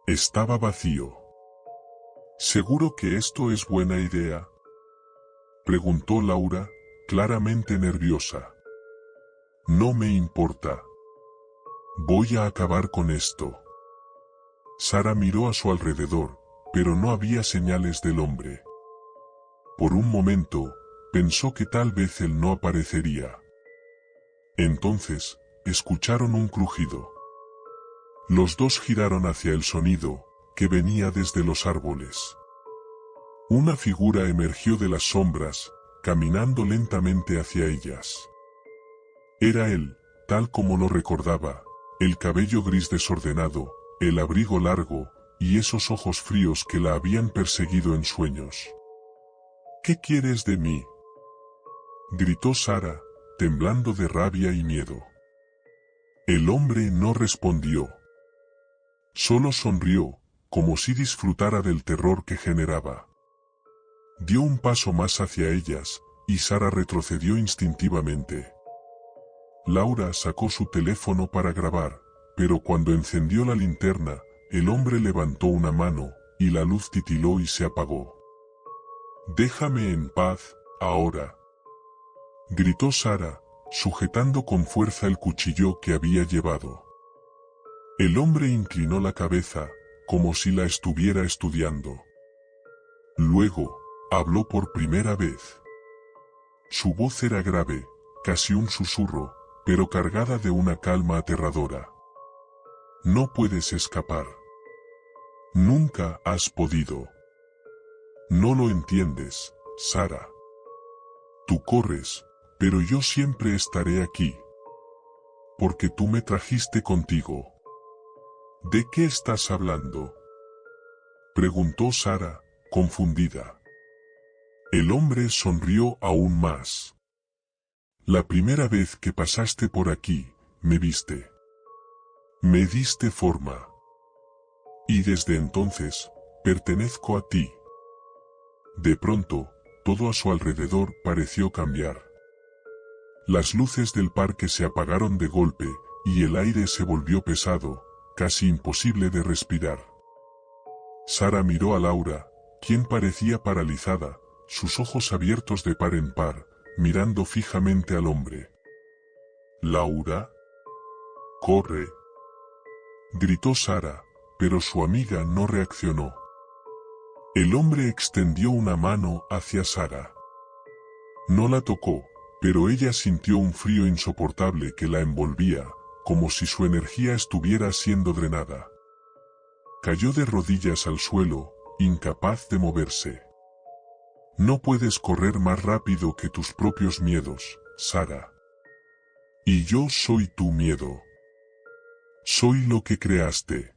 Estaba vacío. ¿Seguro que esto es buena idea?, preguntó Laura, claramente nerviosa. No me importa. Voy a acabar con esto. Sara miró a su alrededor, pero no había señales del hombre. Por un momento, pensó que tal vez él no aparecería. Entonces, escucharon un crujido. Los dos giraron hacia el sonido, que venía desde los árboles. Una figura emergió de las sombras, caminando lentamente hacia ellas. Era él, tal como lo recordaba, el cabello gris desordenado, el abrigo largo, y esos ojos fríos que la habían perseguido en sueños. ¿Qué quieres de mí?, gritó Sara, temblando de rabia y miedo. El hombre no respondió. Solo sonrió, como si disfrutara del terror que generaba. Dio un paso más hacia ellas, y Sara retrocedió instintivamente. Laura sacó su teléfono para grabar, pero cuando encendió la linterna, el hombre levantó una mano, y la luz titiló y se apagó. «Déjame en paz, ahora», gritó Sara, sujetando con fuerza el cuchillo que había llevado. El hombre inclinó la cabeza, como si la estuviera estudiando. Luego, habló por primera vez. Su voz era grave, casi un susurro, pero cargada de una calma aterradora. No puedes escapar. Nunca has podido. No lo entiendes, Sara. Tú corres, pero yo siempre estaré aquí. Porque tú me trajiste contigo. ¿De qué estás hablando?, preguntó Sara, confundida. El hombre sonrió aún más. La primera vez que pasaste por aquí, me viste. Me diste forma. Y desde entonces, pertenezco a ti. De pronto, todo a su alrededor pareció cambiar. Las luces del parque se apagaron de golpe, y el aire se volvió pesado, casi imposible de respirar. Sara miró a Laura, quien parecía paralizada, sus ojos abiertos de par en par, mirando fijamente al hombre. «¿Laura? ¡Corre!», gritó Sara, pero su amiga no reaccionó. El hombre extendió una mano hacia Sara. No la tocó, pero ella sintió un frío insoportable que la envolvía, como si su energía estuviera siendo drenada. Cayó de rodillas al suelo, incapaz de moverse. No puedes correr más rápido que tus propios miedos, Sara. Y yo soy tu miedo. Soy lo que creaste.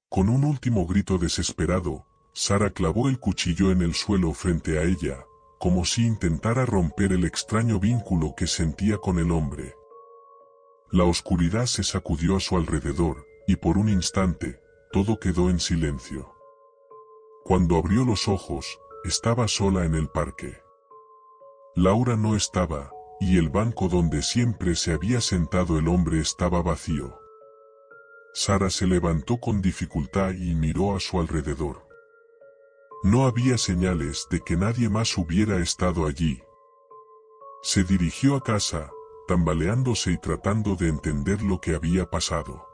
Con un último grito desesperado, Sara clavó el cuchillo en el suelo frente a ella, como si intentara romper el extraño vínculo que sentía con el hombre. La oscuridad se sacudió a su alrededor, y por un instante, todo quedó en silencio. Cuando abrió los ojos, estaba sola en el parque. Laura no estaba, y el banco donde siempre se había sentado el hombre estaba vacío. Sara se levantó con dificultad y miró a su alrededor. No había señales de que nadie más hubiera estado allí. Se dirigió a casa, tambaleándose y tratando de entender lo que había pasado.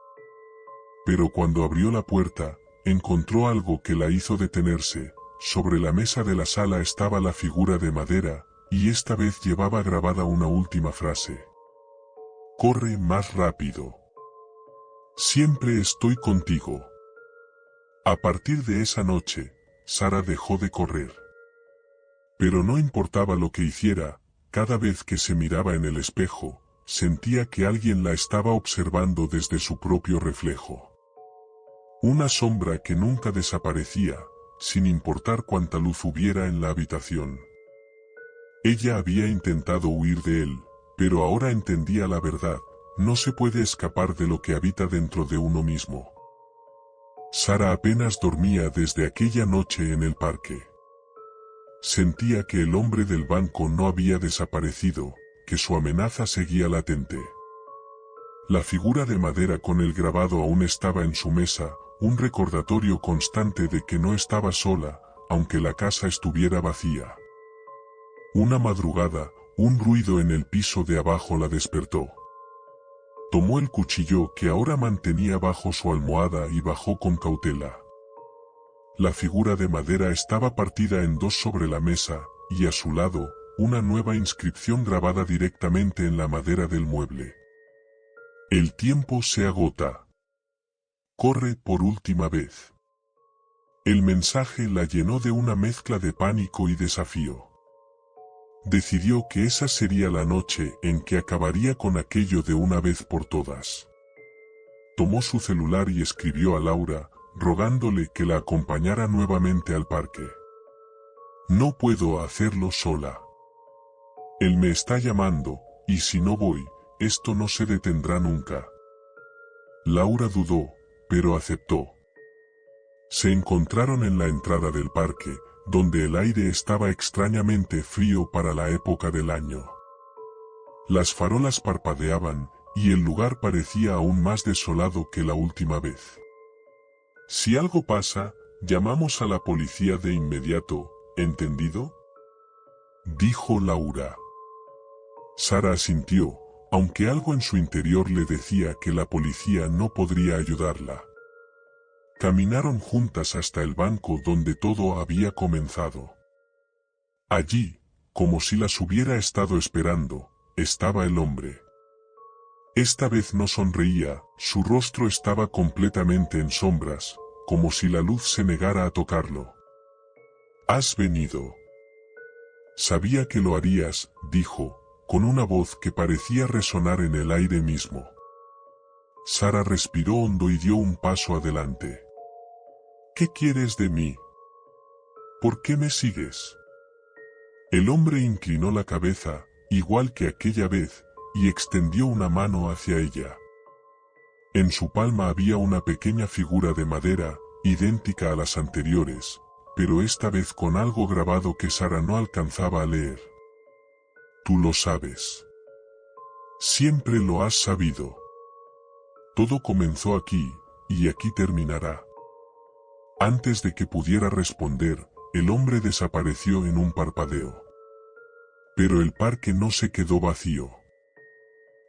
Pero cuando abrió la puerta, encontró algo que la hizo detenerse. Sobre la mesa de la sala estaba la figura de madera, y esta vez llevaba grabada una última frase. «Corre más rápido». Siempre estoy contigo. A partir de esa noche, Sara dejó de correr. Pero no importaba lo que hiciera, cada vez que se miraba en el espejo, sentía que alguien la estaba observando desde su propio reflejo. Una sombra que nunca desaparecía, sin importar cuánta luz hubiera en la habitación. Ella había intentado huir de él, pero ahora entendía la verdad, no se puede escapar de lo que habita dentro de uno mismo. Sara apenas dormía desde aquella noche en el parque. Sentía que el hombre del banco no había desaparecido, que su amenaza seguía latente. La figura de madera con el grabado aún estaba en su mesa, un recordatorio constante de que no estaba sola, aunque la casa estuviera vacía. Una madrugada, un ruido en el piso de abajo la despertó. Tomó el cuchillo que ahora mantenía bajo su almohada y bajó con cautela. La figura de madera estaba partida en dos sobre la mesa, y a su lado, una nueva inscripción grabada directamente en la madera del mueble. El tiempo se agota. Corre por última vez. El mensaje la llenó de una mezcla de pánico y desafío. Decidió que esa sería la noche en que acabaría con aquello de una vez por todas. Tomó su celular y escribió a Laura, rogándole que la acompañara nuevamente al parque. No puedo hacerlo sola. Él me está llamando, y si no voy, esto no se detendrá nunca. Laura dudó, pero aceptó. Se encontraron en la entrada del parque, donde el aire estaba extrañamente frío para la época del año. Las farolas parpadeaban, y el lugar parecía aún más desolado que la última vez. Si algo pasa, llamamos a la policía de inmediato, ¿entendido?, dijo Laura. Sara asintió, aunque algo en su interior le decía que la policía no podría ayudarla. Caminaron juntas hasta el banco donde todo había comenzado. Allí, como si las hubiera estado esperando, estaba el hombre. Esta vez no sonreía, su rostro estaba completamente en sombras, como si la luz se negara a tocarlo. «¿Has venido?» «Sabía que lo harías», dijo, con una voz que parecía resonar en el aire mismo. Sara respiró hondo y dio un paso adelante. «¿Qué quieres de mí? ¿Por qué me sigues?» El hombre inclinó la cabeza, igual que aquella vez, y extendió una mano hacia ella. En su palma había una pequeña figura de madera, idéntica a las anteriores, pero esta vez con algo grabado que Sara no alcanzaba a leer. «Tú lo sabes. Siempre lo has sabido. Todo comenzó aquí, y aquí terminará». Antes de que pudiera responder, el hombre desapareció en un parpadeo. Pero el parque no se quedó vacío.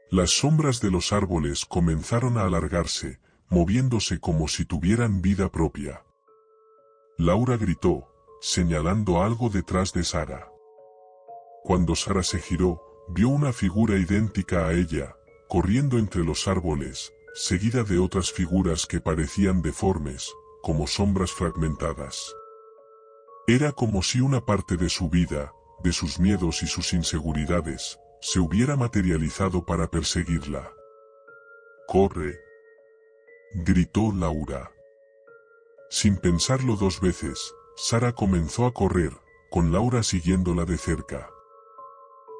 Las sombras de los árboles comenzaron a alargarse, moviéndose como si tuvieran vida propia. Laura gritó, señalando algo detrás de Sara. Cuando Sara se giró, vio una figura idéntica a ella, corriendo entre los árboles, seguida de otras figuras que parecían deformes, como sombras fragmentadas. Era como si una parte de su vida, de sus miedos y sus inseguridades, se hubiera materializado para perseguirla. «¡Corre!», gritó Laura. Sin pensarlo dos veces, Sara comenzó a correr, con Laura siguiéndola de cerca.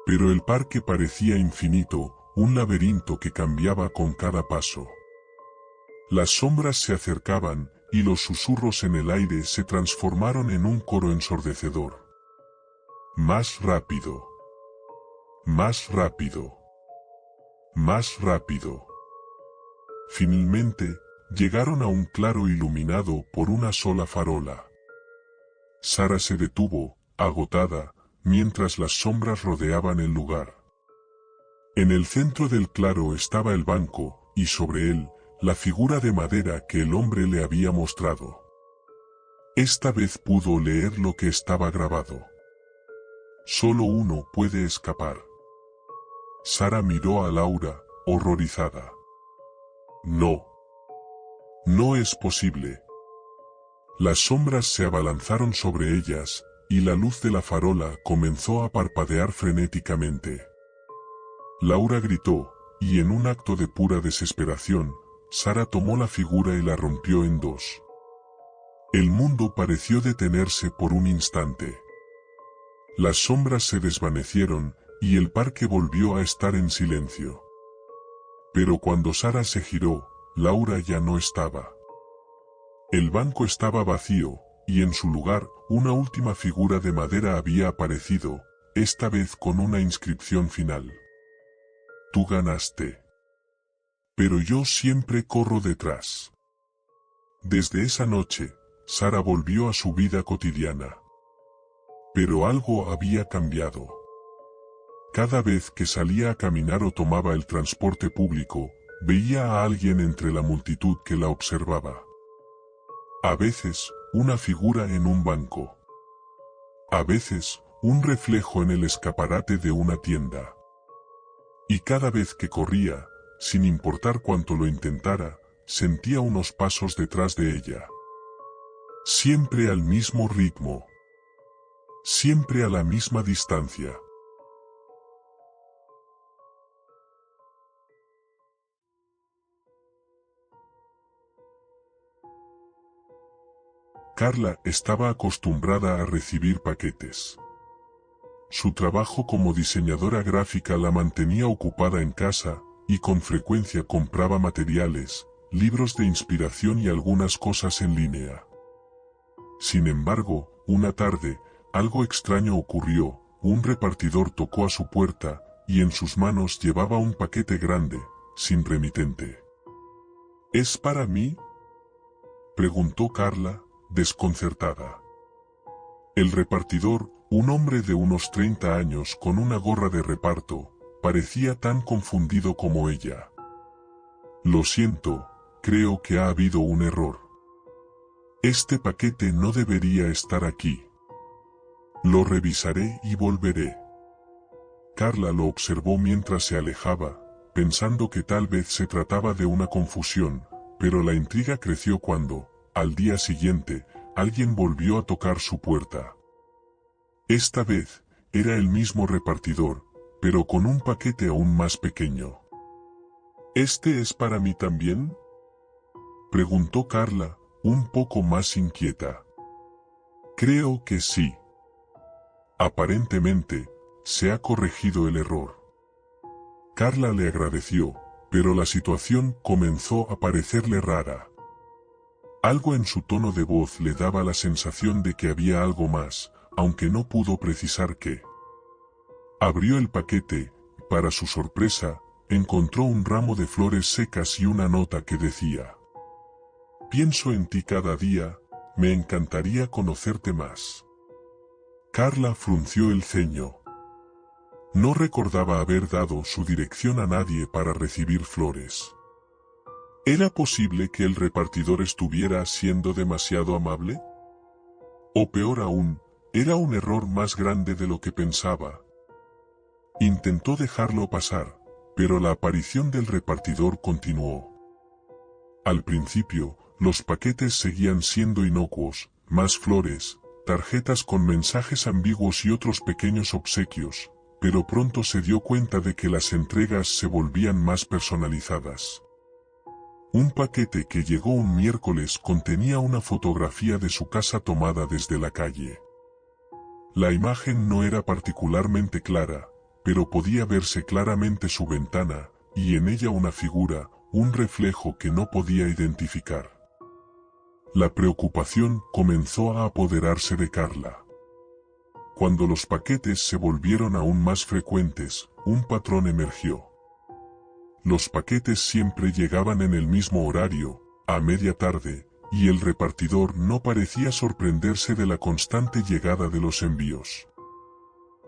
Pero el parque parecía infinito, un laberinto que cambiaba con cada paso. Las sombras se acercaban, y los susurros en el aire se transformaron en un coro ensordecedor. «Más rápido. Más rápido. Más rápido». Finalmente, llegaron a un claro iluminado por una sola farola. Sara se detuvo, agotada, mientras las sombras rodeaban el lugar. En el centro del claro estaba el banco, y sobre él, la figura de madera que el hombre le había mostrado. Esta vez pudo leer lo que estaba grabado. «Solo uno puede escapar». Sara miró a Laura, horrorizada. «No. No es posible. Las sombras se abalanzaron sobre ellas, y la luz de la farola comenzó a parpadear frenéticamente. Laura gritó, y en un acto de pura desesperación, Sara tomó la figura y la rompió en dos. El mundo pareció detenerse por un instante. Las sombras se desvanecieron, y el parque volvió a estar en silencio. Pero cuando Sara se giró, Laura ya no estaba. El banco estaba vacío, y en su lugar, una última figura de madera había aparecido, esta vez con una inscripción final. Tú ganaste. Pero yo siempre corro detrás. Desde esa noche, Sara volvió a su vida cotidiana. Pero algo había cambiado. Cada vez que salía a caminar o tomaba el transporte público, veía a alguien entre la multitud que la observaba. A veces, una figura en un banco. A veces, un reflejo en el escaparate de una tienda. Y cada vez que corría, sin importar cuánto lo intentara, sentía unos pasos detrás de ella. Siempre al mismo ritmo. Siempre a la misma distancia. Carla estaba acostumbrada a recibir paquetes. Su trabajo como diseñadora gráfica la mantenía ocupada en casa, y con frecuencia compraba materiales, libros de inspiración y algunas cosas en línea. Sin embargo, una tarde, algo extraño ocurrió, un repartidor tocó a su puerta, y en sus manos llevaba un paquete grande, sin remitente. ¿Es para mí?, preguntó Carla, desconcertada. El repartidor, un hombre de unos 30 años con una gorra de reparto, parecía tan confundido como ella. Lo siento, creo que ha habido un error. Este paquete no debería estar aquí. Lo revisaré y volveré. Carla lo observó mientras se alejaba, pensando que tal vez se trataba de una confusión, pero la intriga creció cuando, al día siguiente, alguien volvió a tocar su puerta. Esta vez, era el mismo repartidor, pero con un paquete aún más pequeño. ¿Este es para mí también?, preguntó Carla, un poco más inquieta. Creo que sí. Aparentemente, se ha corregido el error. Carla le agradeció, pero la situación comenzó a parecerle rara. Algo en su tono de voz le daba la sensación de que había algo más, aunque no pudo precisar qué. Abrió el paquete, y para su sorpresa, encontró un ramo de flores secas y una nota que decía: pienso en ti cada día, me encantaría conocerte más. Carla frunció el ceño. No recordaba haber dado su dirección a nadie para recibir flores. ¿Era posible que el repartidor estuviera siendo demasiado amable? O peor aún, era un error más grande de lo que pensaba. Intentó dejarlo pasar, pero la aparición del repartidor continuó. Al principio, los paquetes seguían siendo inocuos, más flores, tarjetas con mensajes ambiguos y otros pequeños obsequios, pero pronto se dio cuenta de que las entregas se volvían más personalizadas. Un paquete que llegó un miércoles contenía una fotografía de su casa tomada desde la calle. La imagen no era particularmente clara, pero podía verse claramente su ventana, y en ella una figura, un reflejo que no podía identificar. La preocupación comenzó a apoderarse de Carla. Cuando los paquetes se volvieron aún más frecuentes, un patrón emergió. Los paquetes siempre llegaban en el mismo horario, a media tarde, y el repartidor no parecía sorprenderse de la constante llegada de los envíos.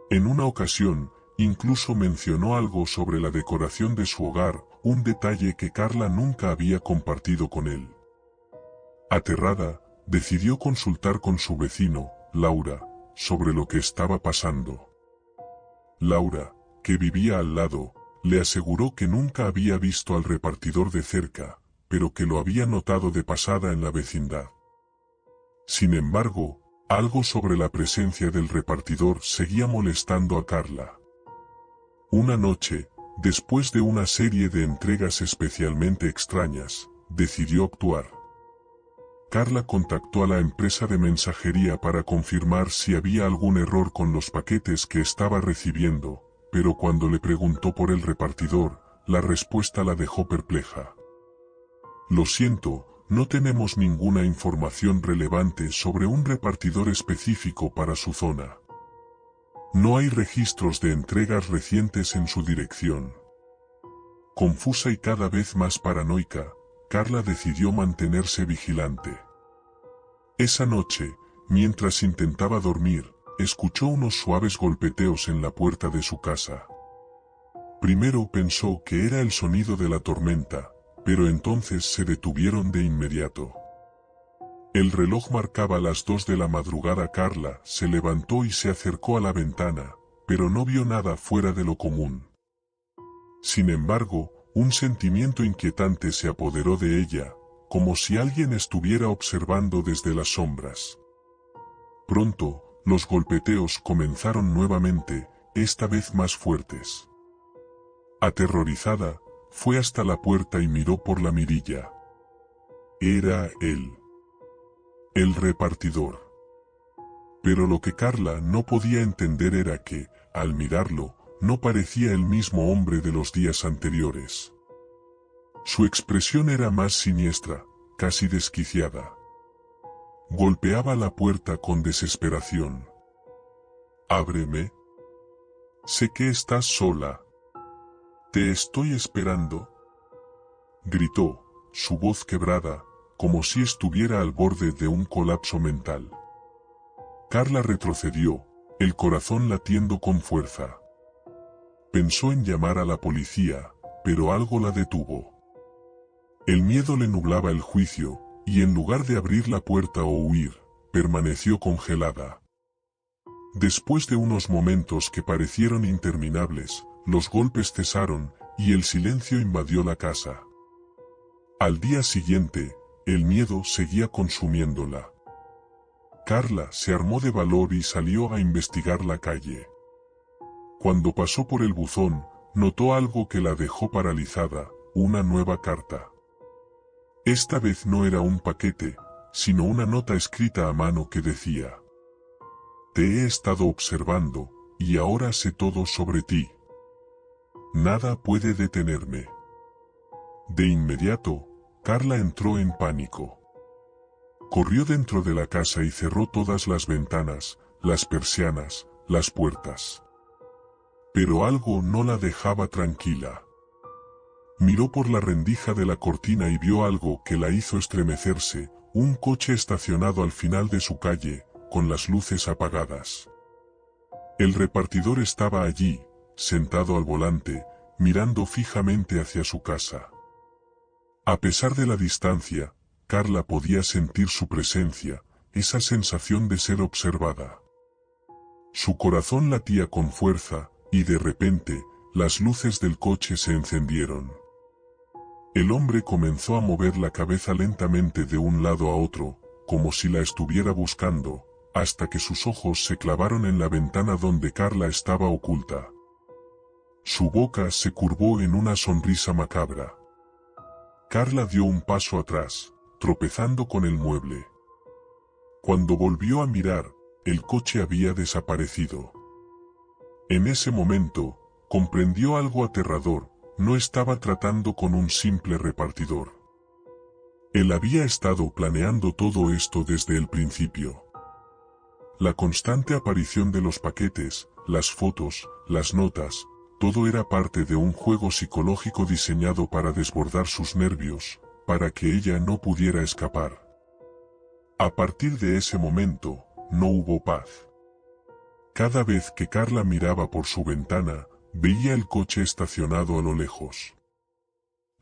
En una ocasión, incluso mencionó algo sobre la decoración de su hogar, un detalle que Carla nunca había compartido con él. Aterrada, decidió consultar con su vecino, Laura, sobre lo que estaba pasando. Laura, que vivía al lado, le aseguró que nunca había visto al repartidor de cerca, pero que lo había notado de pasada en la vecindad. Sin embargo, algo sobre la presencia del repartidor seguía molestando a Carla. Una noche, después de una serie de entregas especialmente extrañas, decidió actuar. Carla contactó a la empresa de mensajería para confirmar si había algún error con los paquetes que estaba recibiendo, pero cuando le preguntó por el repartidor, la respuesta la dejó perpleja. Lo siento, no tenemos ninguna información relevante sobre un repartidor específico para su zona. No hay registros de entregas recientes en su dirección. Confusa y cada vez más paranoica, Carla decidió mantenerse vigilante. Esa noche, mientras intentaba dormir, escuchó unos suaves golpeteos en la puerta de su casa. Primero pensó que era el sonido de la tormenta, pero entonces se detuvieron de inmediato. El reloj marcaba las 2 de la madrugada. Carla se levantó y se acercó a la ventana, pero no vio nada fuera de lo común. Sin embargo, un sentimiento inquietante se apoderó de ella, como si alguien estuviera observando desde las sombras. Pronto, los golpeteos comenzaron nuevamente, esta vez más fuertes. Aterrorizada, fue hasta la puerta y miró por la mirilla. Era él. El repartidor. Pero lo que Carla no podía entender era que, al mirarlo, no parecía el mismo hombre de los días anteriores. Su expresión era más siniestra, casi desquiciada. Golpeaba la puerta con desesperación. «Ábreme. Sé que estás sola. Te estoy esperando», gritó, su voz quebrada, como si estuviera al borde de un colapso mental. Carla retrocedió, el corazón latiendo con fuerza. Pensó en llamar a la policía, pero algo la detuvo. El miedo le nublaba el juicio, y en lugar de abrir la puerta o huir, permaneció congelada. Después de unos momentos que parecieron interminables, los golpes cesaron, y el silencio invadió la casa. Al día siguiente, el miedo seguía consumiéndola. Carla se armó de valor y salió a investigar la calle. Cuando pasó por el buzón, notó algo que la dejó paralizada, una nueva carta. Esta vez no era un paquete, sino una nota escrita a mano que decía: «Te he estado observando, y ahora sé todo sobre ti. Nada puede detenerme». De inmediato, Carla entró en pánico. Corrió dentro de la casa y cerró todas las ventanas, las persianas, las puertas. Pero algo no la dejaba tranquila. Miró por la rendija de la cortina y vio algo que la hizo estremecerse, un coche estacionado al final de su calle, con las luces apagadas. El repartidor estaba allí, sentado al volante, mirando fijamente hacia su casa. A pesar de la distancia, Carla podía sentir su presencia, esa sensación de ser observada. Su corazón latía con fuerza, y de repente, las luces del coche se encendieron. El hombre comenzó a mover la cabeza lentamente de un lado a otro, como si la estuviera buscando, hasta que sus ojos se clavaron en la ventana donde Carla estaba oculta. Su boca se curvó en una sonrisa macabra. Carla dio un paso atrás, tropezando con el mueble. Cuando volvió a mirar, el coche había desaparecido. En ese momento, comprendió algo aterrador: no estaba tratando con un simple repartidor. Él había estado planeando todo esto desde el principio. La constante aparición de los paquetes, las fotos, las notas, todo era parte de un juego psicológico diseñado para desbordar sus nervios, para que ella no pudiera escapar. A partir de ese momento, no hubo paz. Cada vez que Carla miraba por su ventana, veía el coche estacionado a lo lejos.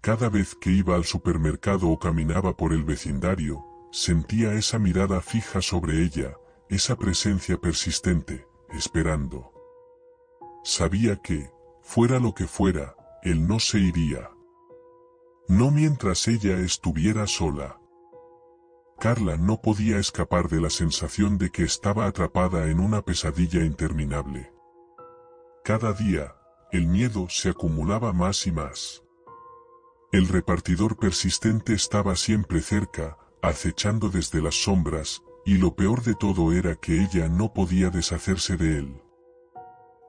Cada vez que iba al supermercado o caminaba por el vecindario, sentía esa mirada fija sobre ella, esa presencia persistente, esperando. Sabía que, fuera lo que fuera, él no se iría. No mientras ella estuviera sola. Carla no podía escapar de la sensación de que estaba atrapada en una pesadilla interminable. Cada día, el miedo se acumulaba más y más. El repartidor persistente estaba siempre cerca, acechando desde las sombras, y lo peor de todo era que ella no podía deshacerse de él.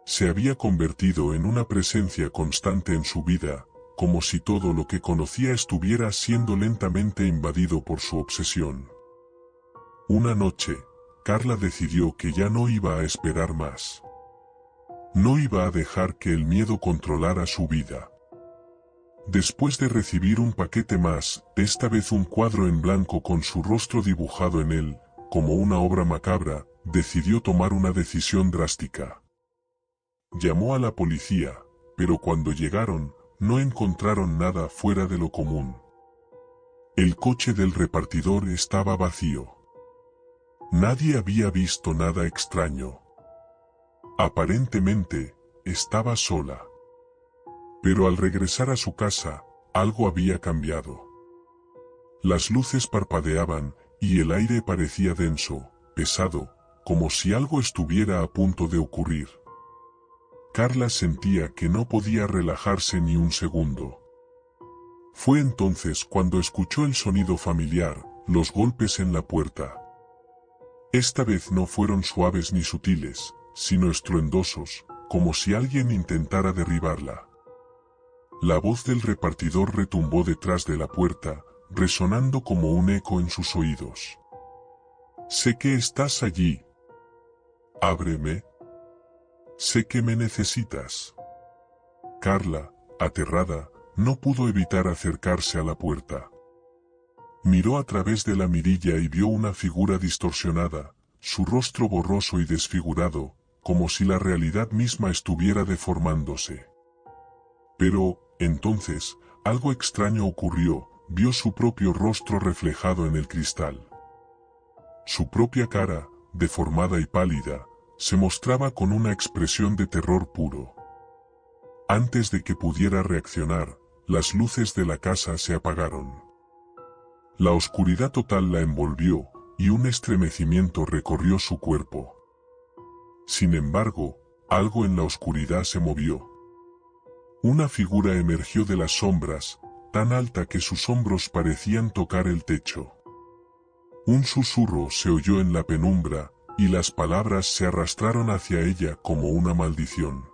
Se había convertido en una presencia constante en su vida, como si todo lo que conocía estuviera siendo lentamente invadido por su obsesión. Una noche, Carla decidió que ya no iba a esperar más. No iba a dejar que el miedo controlara su vida. Después de recibir un paquete más, esta vez un cuadro en blanco con su rostro dibujado en él, como una obra macabra, decidió tomar una decisión drástica. Llamó a la policía, pero cuando llegaron, no encontraron nada fuera de lo común. El coche del repartidor estaba vacío. Nadie había visto nada extraño. Aparentemente, estaba sola. Pero al regresar a su casa, algo había cambiado. Las luces parpadeaban, y el aire parecía denso, pesado, como si algo estuviera a punto de ocurrir. Carla sentía que no podía relajarse ni un segundo. Fue entonces cuando escuchó el sonido familiar, los golpes en la puerta. Esta vez no fueron suaves ni sutiles, sino estruendosos, como si alguien intentara derribarla. La voz del repartidor retumbó detrás de la puerta, resonando como un eco en sus oídos. «Sé que estás allí. Ábreme. Sé que me necesitas». Carla, aterrada, no pudo evitar acercarse a la puerta. Miró a través de la mirilla y vio una figura distorsionada, su rostro borroso y desfigurado, como si la realidad misma estuviera deformándose. Pero, entonces, algo extraño ocurrió, vio su propio rostro reflejado en el cristal. Su propia cara, deformada y pálida, se mostraba con una expresión de terror puro. Antes de que pudiera reaccionar, las luces de la casa se apagaron. La oscuridad total la envolvió, y un estremecimiento recorrió su cuerpo. Sin embargo, algo en la oscuridad se movió. Una figura emergió de las sombras, tan alta que sus hombros parecían tocar el techo. Un susurro se oyó en la penumbra, y las palabras se arrastraron hacia ella como una maldición.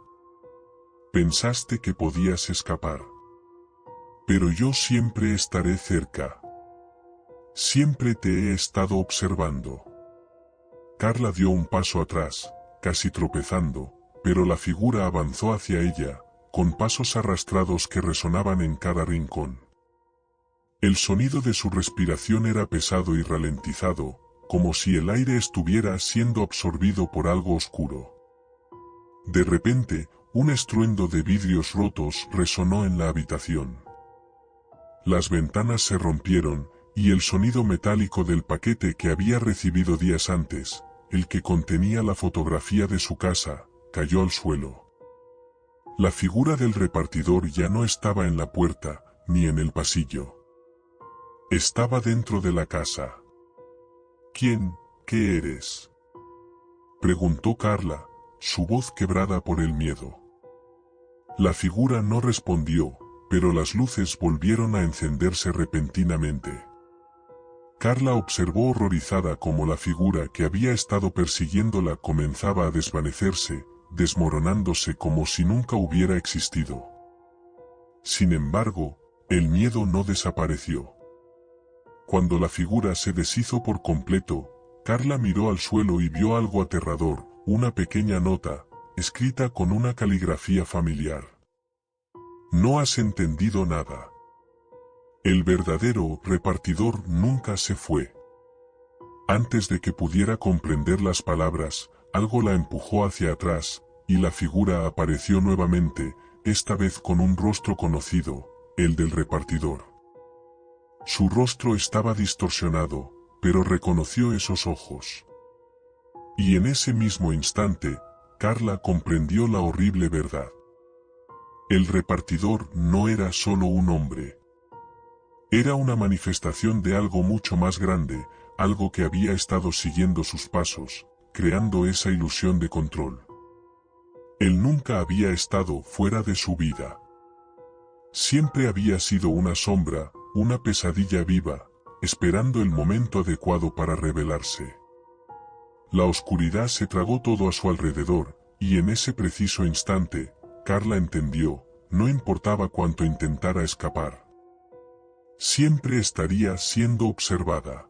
Pensaste que podías escapar. Pero yo siempre estaré cerca. Siempre te he estado observando. Carla dio un paso atrás, casi tropezando, pero la figura avanzó hacia ella, con pasos arrastrados que resonaban en cada rincón. El sonido de su respiración era pesado y ralentizado, como si el aire estuviera siendo absorbido por algo oscuro. De repente, un estruendo de vidrios rotos resonó en la habitación. Las ventanas se rompieron, y el sonido metálico del paquete que había recibido días antes, el que contenía la fotografía de su casa, cayó al suelo. La figura del repartidor ya no estaba en la puerta, ni en el pasillo. Estaba dentro de la casa. «¿Quién, qué eres?», preguntó Carla, su voz quebrada por el miedo. La figura no respondió, pero las luces volvieron a encenderse repentinamente. Carla observó horrorizada cómo la figura que había estado persiguiéndola comenzaba a desvanecerse, desmoronándose como si nunca hubiera existido. Sin embargo, el miedo no desapareció. Cuando la figura se deshizo por completo, Carla miró al suelo y vio algo aterrador, una pequeña nota, escrita con una caligrafía familiar. «No has entendido nada. El verdadero repartidor nunca se fue». Antes de que pudiera comprender las palabras, algo la empujó hacia atrás, y la figura apareció nuevamente, esta vez con un rostro conocido, el del repartidor. Su rostro estaba distorsionado, pero reconoció esos ojos. Y en ese mismo instante, Carla comprendió la horrible verdad. El repartidor no era solo un hombre. Era una manifestación de algo mucho más grande, algo que había estado siguiendo sus pasos, creando esa ilusión de control. Él nunca había estado fuera de su vida. Siempre había sido una sombra, una pesadilla viva, esperando el momento adecuado para revelarse. La oscuridad se tragó todo a su alrededor, y en ese preciso instante, Carla entendió, no importaba cuánto intentara escapar. Siempre estaría siendo observada.